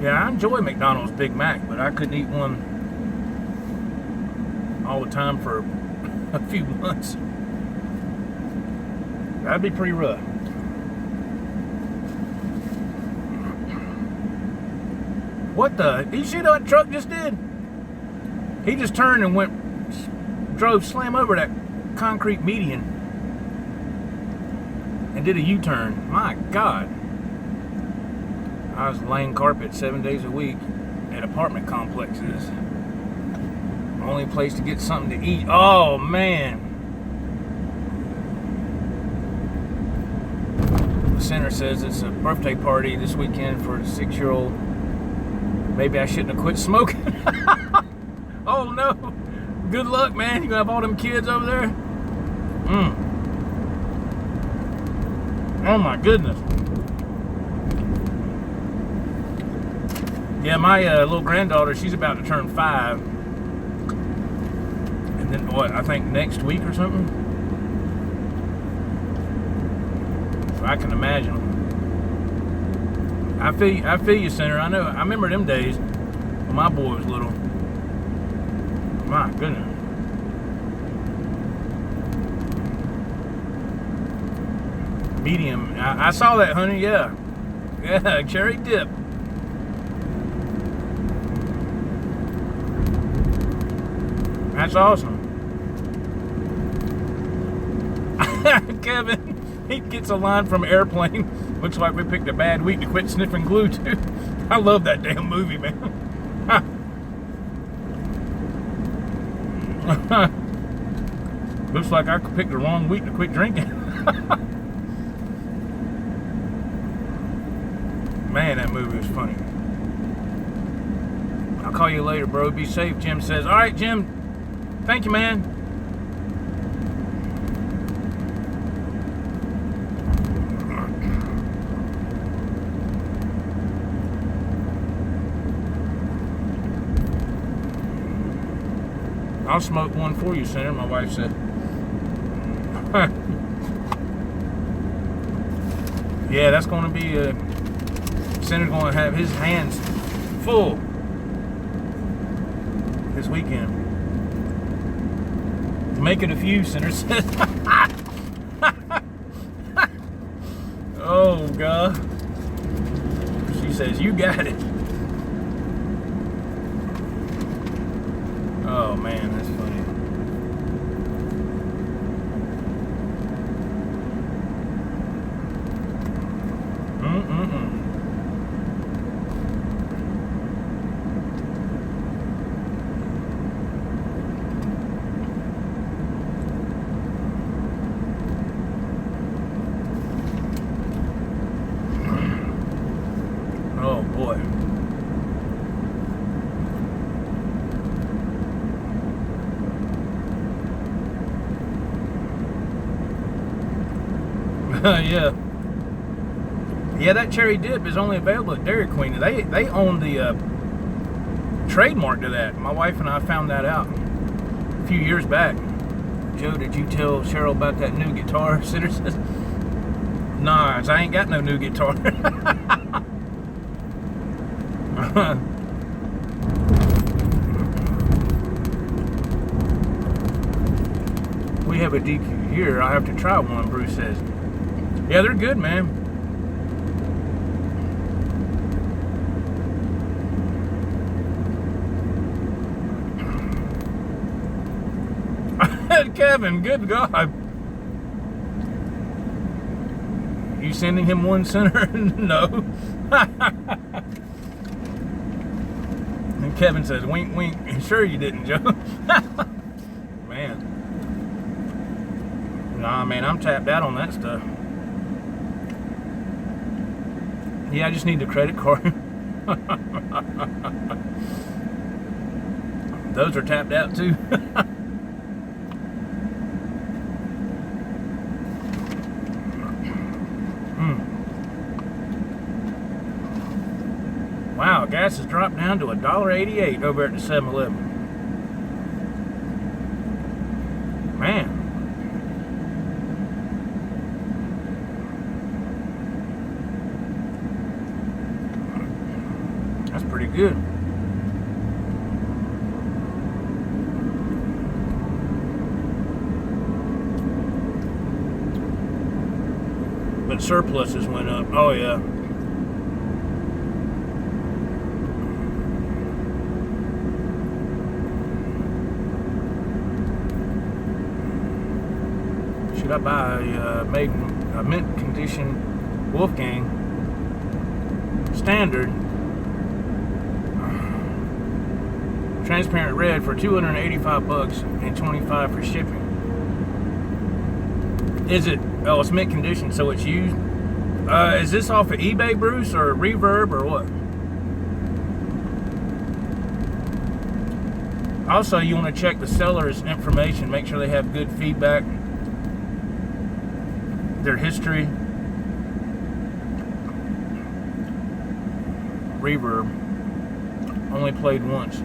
Yeah, I enjoy McDonald's Big Mac, but I couldn't eat one all the time for a few months. That'd be pretty rough. What the? Did you see what that truck just did? He just turned and drove slam over that concrete median and did a U-turn. My God. I was laying carpet 7 days a week at apartment complexes. Only place to get something to eat. Oh, man. The center says it's a birthday party this weekend for a 6-year-old. Maybe I shouldn't have quit smoking. Oh, no. Good luck, man. You gonna have all them kids over there? Oh, my goodness. Yeah, my little granddaughter, she's about to turn 5. And then, what, I think next week or something? So I can imagine. I feel you, Senator. I know. I remember them days when my boy was little. My goodness. Medium. I saw that, honey. Yeah. Yeah, cherry dip. That's awesome. Kevin, he gets a line from Airplane. Looks like we picked a bad week to quit sniffing glue, too. I love that damn movie, man. Looks like I picked the wrong week to quit drinking. Man, that movie was funny. I'll call you later, bro. Be safe, Jim says. All right, Jim. Thank you, man. I'll smoke one for you, Senator, my wife said. Yeah, that's going to be Senator's going to have his hands full this weekend. Make it a few, Senator said. Oh, God. She says, you got it. Oh, man, that's funny. Oh, boy. Yeah. Yeah, that cherry dip is only available at Dairy Queen. They own the trademark to that. My wife and I found that out a few years back. Joe, did you tell Cheryl about that new guitar? Sitter says, nah, I ain't got no new guitar. We have a DQ here. I have to try one, Bruce says. Yeah, they're good, man. Kevin, good God. You sending him one, Senator? No. And Kevin says, wink, wink. Sure you didn't, Joe. Man. Nah, man, I'm tapped out on that stuff. Yeah, I just need the credit card. Those are tapped out too. Wow, gas has dropped down to $1.88 over at the 7-Eleven. Man. That's pretty good. But surpluses went up. Oh, yeah. Should I buy a mint condition Wolfgang Standard transparent red for $285 and $25 for shipping? Is it? Oh, it's mint condition, so it's used. Is this off of eBay, Bruce, or Reverb, or what? Also, you want to check the seller's information, make sure they have good feedback, their history. Reverb. Only played once.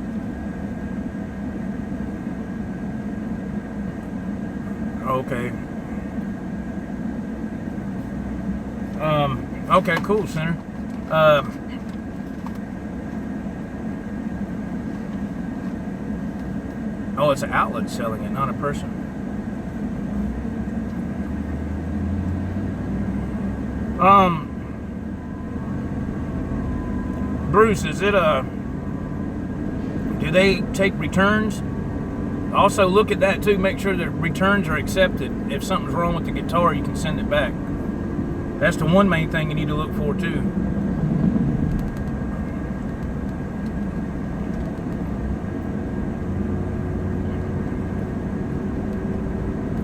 Okay. Okay, cool, Senator. Oh, it's an outlet selling it, not a person. Bruce, is it do they take returns? Also look at that too, make sure that returns are accepted. If something's wrong with the guitar, you can send it back. That's the one main thing you need to look for too.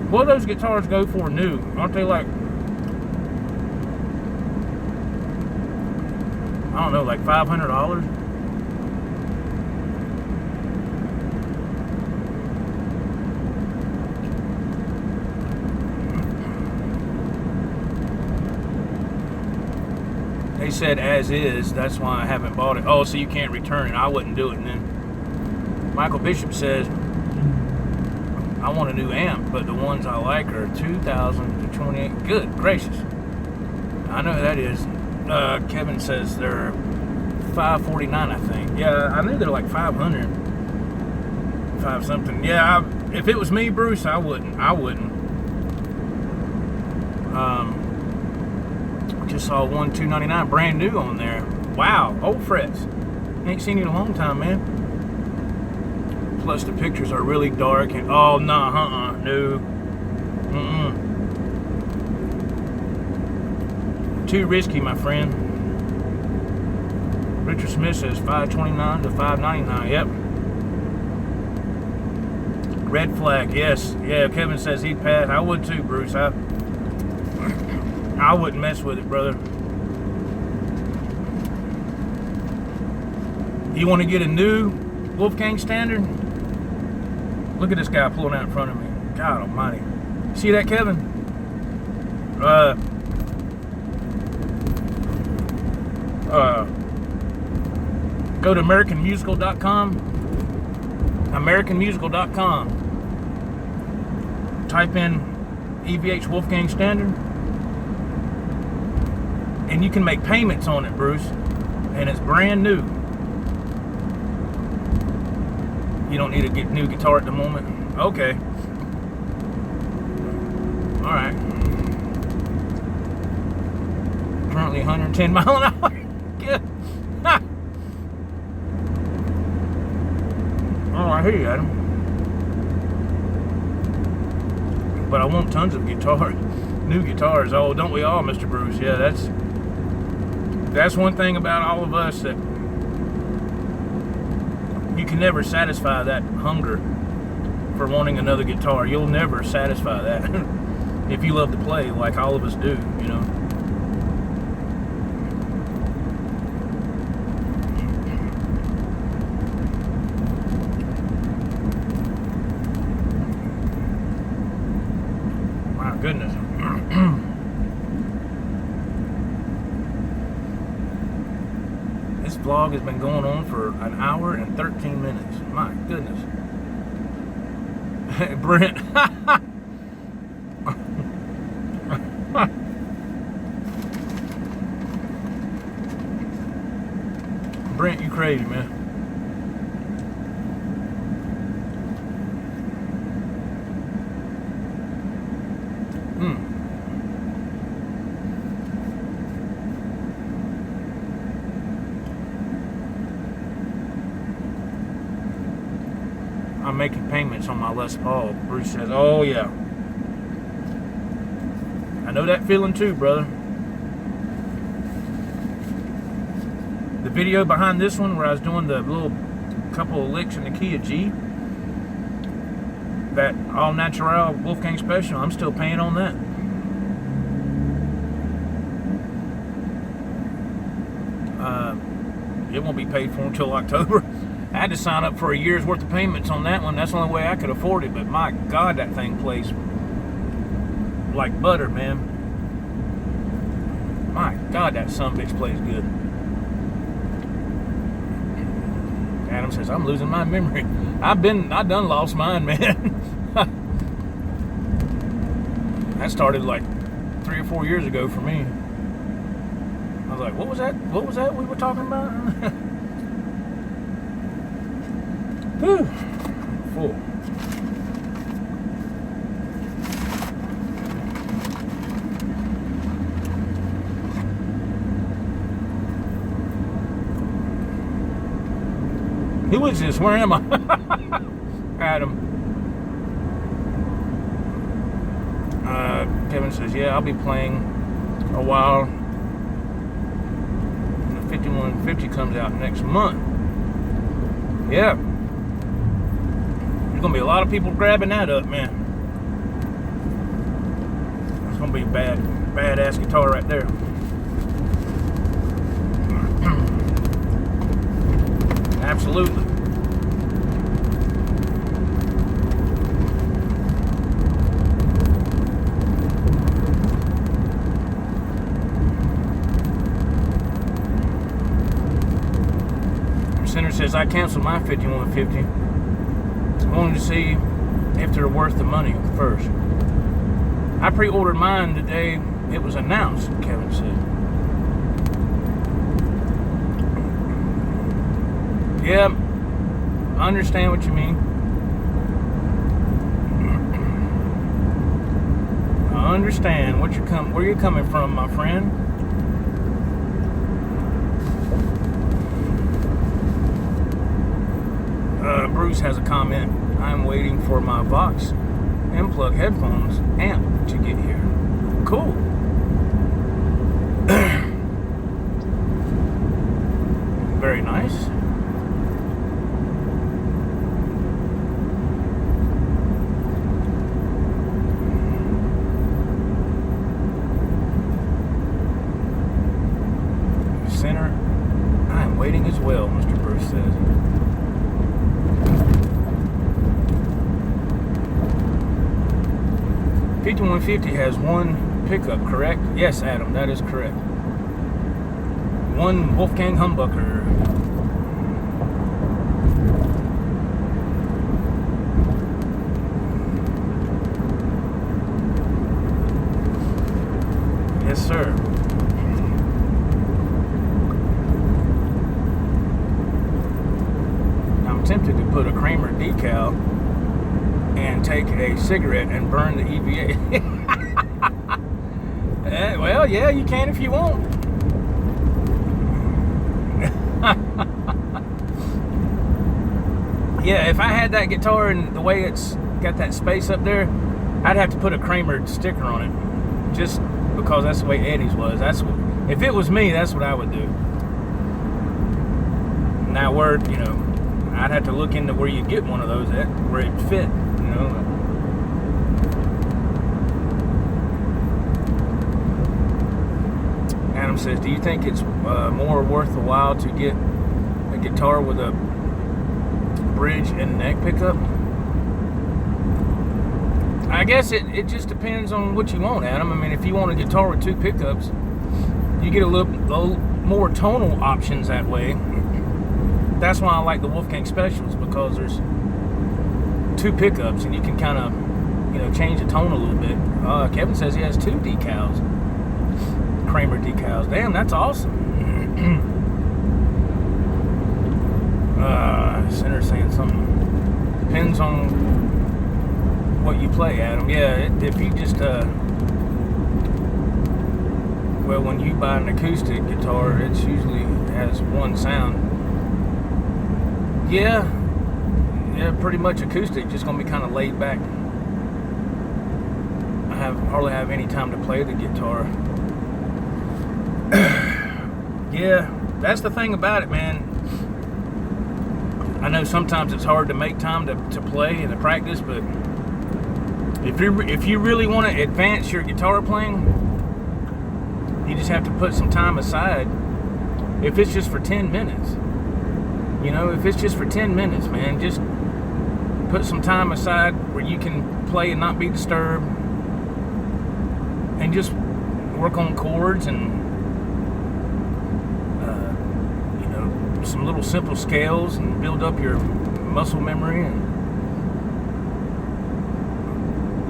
What do those guitars go for new? Aren't they like, I don't know, like $500? They said as is, that's why I haven't bought it. Oh, so you can't return it. I wouldn't do it then. Michael Bishop says, I want a new amp, but the ones I like are 2,000 to 28. Good gracious. I know who that is. Kevin says they're $549, I think. Yeah, I knew they're like 500. 5 something. Yeah, if it was me, Bruce, I wouldn't. Just saw one $299 brand new on there. Wow, old frets. Ain't seen you in a long time, man. Plus the pictures are really dark and oh no, no. Too risky, my friend. Richard Smith says $529 to $599. Yep. Red flag, yes. Yeah, Kevin says he'd pass. I would too, Bruce. I wouldn't mess with it, brother. You want to get a new Wolfgang standard? Look at this guy pulling out in front of me. God almighty. See that, Kevin? Go to AmericanMusical.com. AmericanMusical.com. Type in EVH Wolfgang standard. And you can make payments on it, Bruce. And it's brand new. You don't need a new guitar at the moment. Okay. Alright. Currently 110 mile an hour. Good. Ha. Oh, I hear you, Adam. But I want tons of guitars. New guitars. Oh, don't we all, Mr. Bruce? Yeah, that's one thing about all of us, that you can never satisfy that hunger for wanting another guitar. You'll never satisfy that if you love to play like all of us do, you know. My goodness. This vlog has been going on for an hour and 13 minutes. My goodness. Brent. Brent, you crazy, man. I'm making payments on my Les Paul. Bruce says, oh yeah. I know that feeling too, brother. The video behind this one where I was doing the little couple of licks in the key of G, that all natural Wolfgang Special, I'm still paying on that. It won't be paid for until October. I had to sign up for a year's worth of payments on that one. That's the only way I could afford it. But my God, that thing plays like butter, man. My God, that sumbitch plays good. Adam says, I'm losing my memory. I done lost mine, man. That started like 3 or 4 years ago for me. I was like, what was that? What was that we were talking about? Whew. Full. Who is this? Where am I? Adam. Kevin says, yeah, I'll be playing a while. The 5150 comes out next month. Yeah. There's going to be a lot of people grabbing that up, man. It's going to be a badass guitar right there. Absolutely. Center says, I canceled my 5150. I wanted to see if they're worth the money first. I pre-ordered mine the day it was announced, Kevin said. Yeah, I understand what you mean. I understand where you're coming from, my friend. Bruce has a comment. I'm waiting for my Vox M-Plug headphones amp to get here. Cool. Very nice. Center, I am waiting as well, Mr. Bruce says. $5150 has one pickup, correct? Yes, Adam, that is correct. One Wolfgang humbucker. Yes, sir. I'm tempted to put a Kramer decal and take a cigarette and burn the EVA. Well, yeah, you can if you want. Yeah, if I had that guitar and the way it's got that space up there, I'd have to put a Kramer sticker on it, just because that's the way Eddie's was. That's what, if it was me, that's what I would do. Now, where, you know, I'd have to look into where you get one of those at, where it fit, you know. Adam says, do you think it's more worth the while to get a guitar with a bridge and neck pickup? I guess it just depends on what you want, Adam. I mean, if you want a guitar with two pickups, you get a little more tonal options that way. That's why I like the Wolfgang Specials, because there's two pickups and you can kind of, you know, change the tone a little bit. Kevin says he has two decals, Kramer decals. Damn, that's awesome. Center saying something. Depends on what you play, Adam. Yeah, if you just well, when you buy an acoustic guitar, it usually has one sound. Yeah, pretty much acoustic, just gonna be kind of laid back. I hardly have any time to play the guitar. Yeah, that's the thing about it, man. I know sometimes it's hard to make time to play and to practice, but if you really want to advance your guitar playing, you just have to put some time aside. If it's just for 10 minutes. You know, if it's just for 10 minutes, man, just put some time aside where you can play and not be disturbed, and just work on chords and, you know, some little simple scales and build up your muscle memory. And,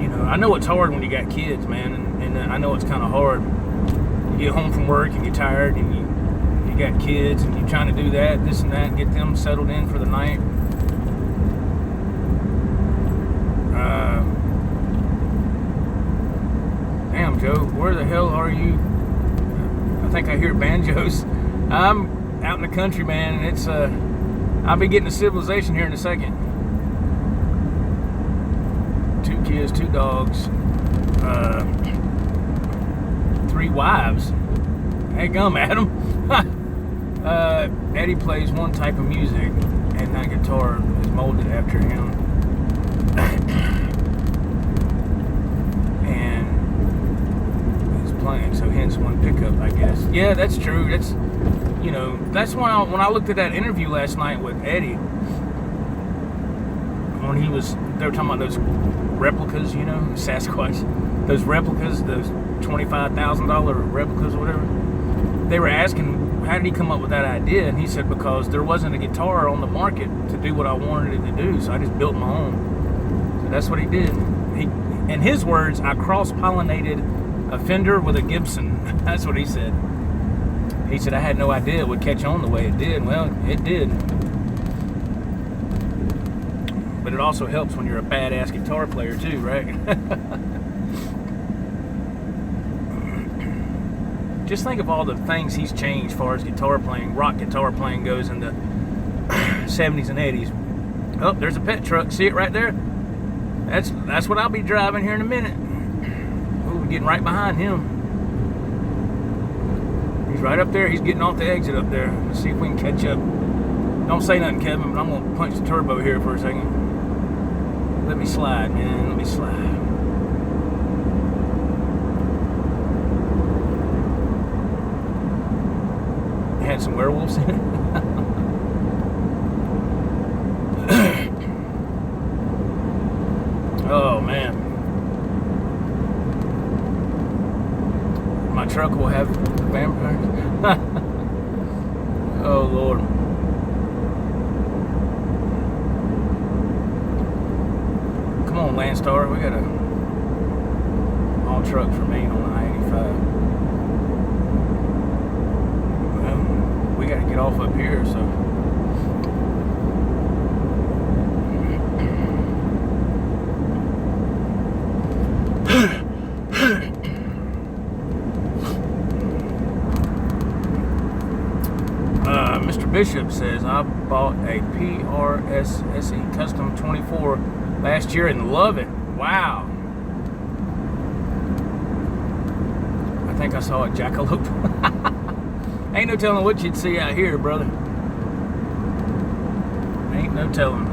you know, I know it's hard when you got kids, man, and I know it's kind of hard. You get home from work and you're tired and you got kids and you're trying to do that, this and that, get them settled in for the night. Damn, Joe, where the hell are you? I think I hear banjos. I'm out in the country, man, and it's I'll be getting to civilization here in a second. 2 kids, 2 dogs, 3 wives. Hey, gum, Adam. Eddie plays one type of music, and that guitar is molded after him. And he's playing, so hence one pickup, I guess. Yeah, that's true. That's, you know, that's when I looked at that interview last night with Eddie, when they were talking about those replicas, you know, Sasquatch, those replicas, those $25,000 replicas or whatever. They were asking, how did he come up with that idea? And he said, because there wasn't a guitar on the market to do what I wanted it to do, so I just built my own. That's what he did. In his words, I cross-pollinated a Fender with a Gibson. That's what he said. He said, I had no idea it would catch on the way it did. Well, it did. But it also helps when you're a badass guitar player too, right? Just think of all the things he's changed as far as guitar playing, rock guitar playing goes in the 70s and 80s. Oh, there's a pet truck. See it right there? That's what I'll be driving here in a minute. Oh, we're getting right behind him. He's right up there. He's getting off the exit up there. Let's see if we can catch up. Don't say nothing, Kevin, but I'm going to punch the turbo here for a second. Let me slide, man. Let me slide. It had some werewolves in it. Oh, man. My truck will have vampires. Oh, Lord. Come on, Landstar. We got a all trucks remain on I-85. Well, we got to get off up here, so. Mr. Bishop says, I bought a PRS SE Custom 24 last year and love it. Wow. I think I saw a jackalope. Ain't no telling what you'd see out here, brother. Ain't no telling.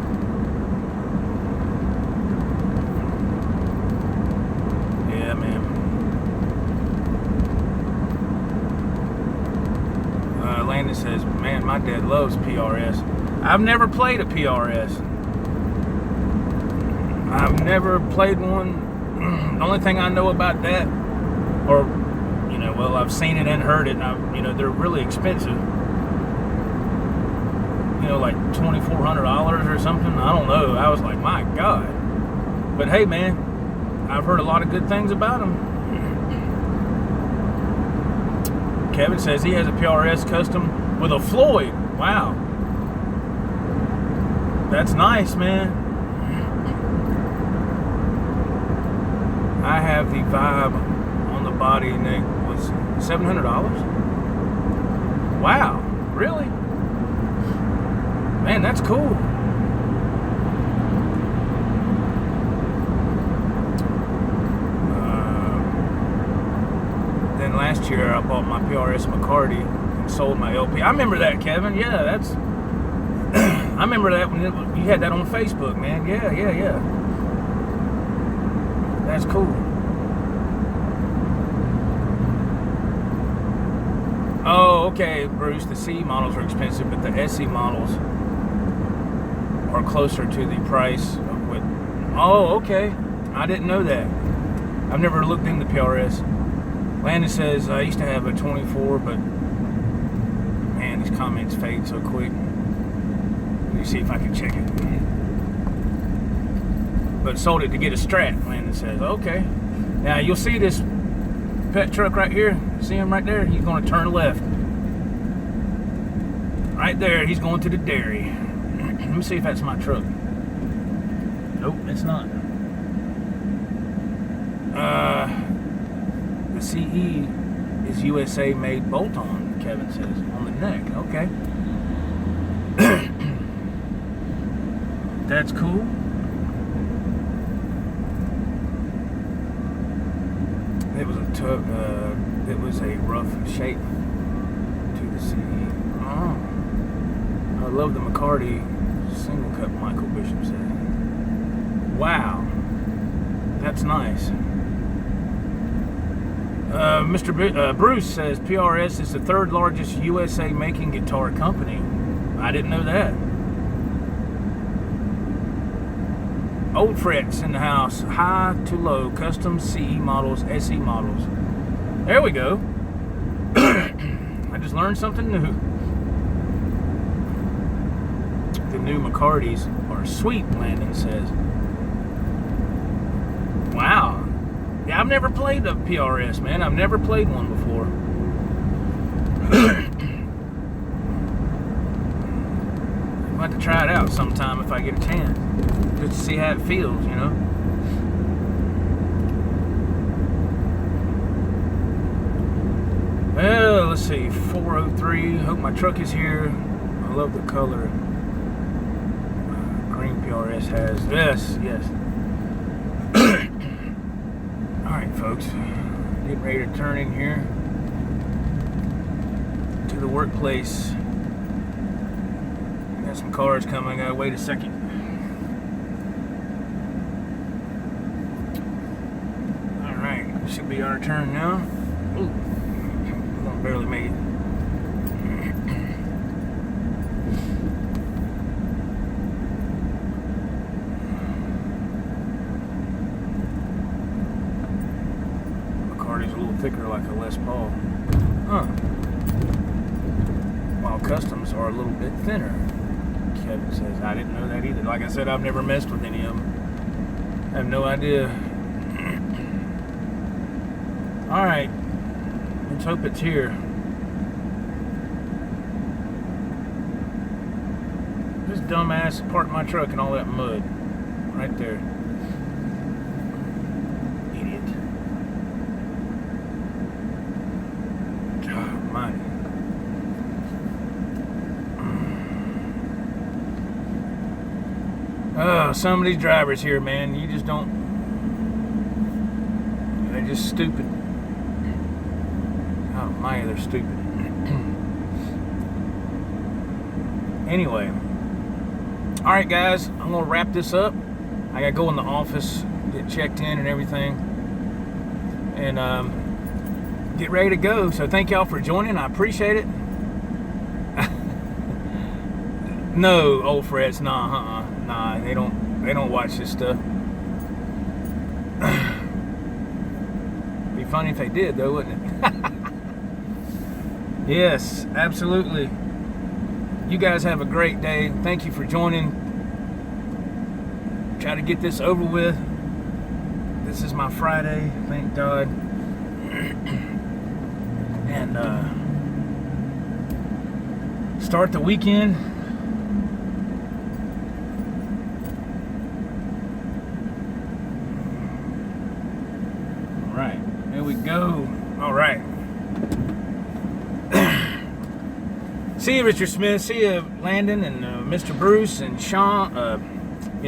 Yeah, man. Landon says, man, my dad loves PRS. I've never played a PRS. I've never played one. The only thing I know about that, or, you know, well, I've seen it and heard it, and they're really expensive. You know, like $2,400 or something. I don't know. I was like, my God. But hey, man, I've heard a lot of good things about them. Kevin says he has a PRS Custom with a Floyd. Wow. That's nice, man. I have the Vibe on the body, and it was $700. Wow. Really? Man, that's cool. Last year I bought my PRS McCarty and sold my LP. I remember that, Kevin. Yeah, that's I remember that when you had that on Facebook, man. Yeah. That's cool. Oh, okay, Bruce, the CE models are expensive, but the SE models are closer to the price of what. Oh, okay. I didn't know that. I've never looked into PRS. Landon says, I used to have a 24, but man, these comments fade so quick. Let me see if I can check it. But sold it to get a Strat, Landon says. Okay. Now, you'll see this pet truck right here. See him right there? He's going to turn left. Right there, he's going to the dairy. Let me see if that's my truck. Nope, it's not. The CE is USA made bolt-on, Kevin says, on the neck. Okay. That's cool. It was a rough shape to the CE. Oh. I love the McCarty single cut, Michael Bishop said. Wow. That's nice. Mr. Bruce says PRS is the third largest USA making guitar company. I didn't know that. Old frets in the house, high to low, custom CE models, SE models. There we go. I just learned something new. The new McCartys are sweet, Landon says. I've never played a PRS, man. I've never played one before. I'm about to try it out sometime if I get a chance, just to see how it feels, you know. Well, let's see, 403. Hope my truck is here. I love the color. Green PRS has. Yes. Alright, folks. Getting ready to turn in here to the workplace. Got some cars coming. I gotta wait a second. Alright, should be our turn now. Ooh. Barely made it. McCarty's a little thicker like a Les Paul. Huh. While customs are a little bit thinner. Kevin says, I didn't know that either. Like I said, I've never messed with any of them. I have no idea. Alright. Let's hope it's here. This dumbass parked my truck in all that mud. Right there. Idiot. God almighty. Oh, some of these drivers here, man, you just don't... They're just stupid. Oh my, they're stupid. Anyway. Alright guys, I'm going to wrap this up. I got to go in the office, get checked in and everything. And get ready to go. So thank y'all for joining. I appreciate it. No, old frets, nah, nah, they don't watch this stuff. Be funny if they did though, wouldn't it? Yes, absolutely. You guys have a great day. Thank you for joining. Try to get this over with. This is my Friday, thank God. And start the weekend. All right, there we go. All right. See you, Richard Smith. See you, Landon and Mr. Bruce and Sean.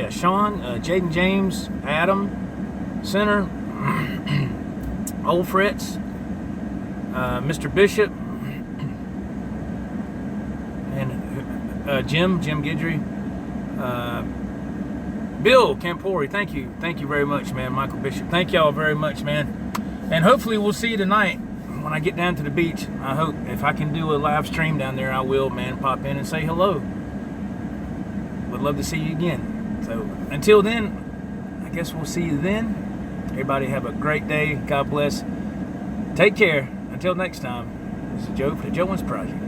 Sean, Jaden James, Adam, Center, Old Fritz, Mr. Bishop, and Jim Guidry, Bill Campori. Thank you very much, man. Michael Bishop. Thank y'all very much, man. And hopefully we'll see you tonight. When I get down to the beach, I hope if I can do a live stream down there, I will, man. Pop in and say hello. Would love to see you again. So until then, I guess we'll see you then. Everybody have a great day. God bless. Take care. Until next time, this is Joe for the Joe Owens Project.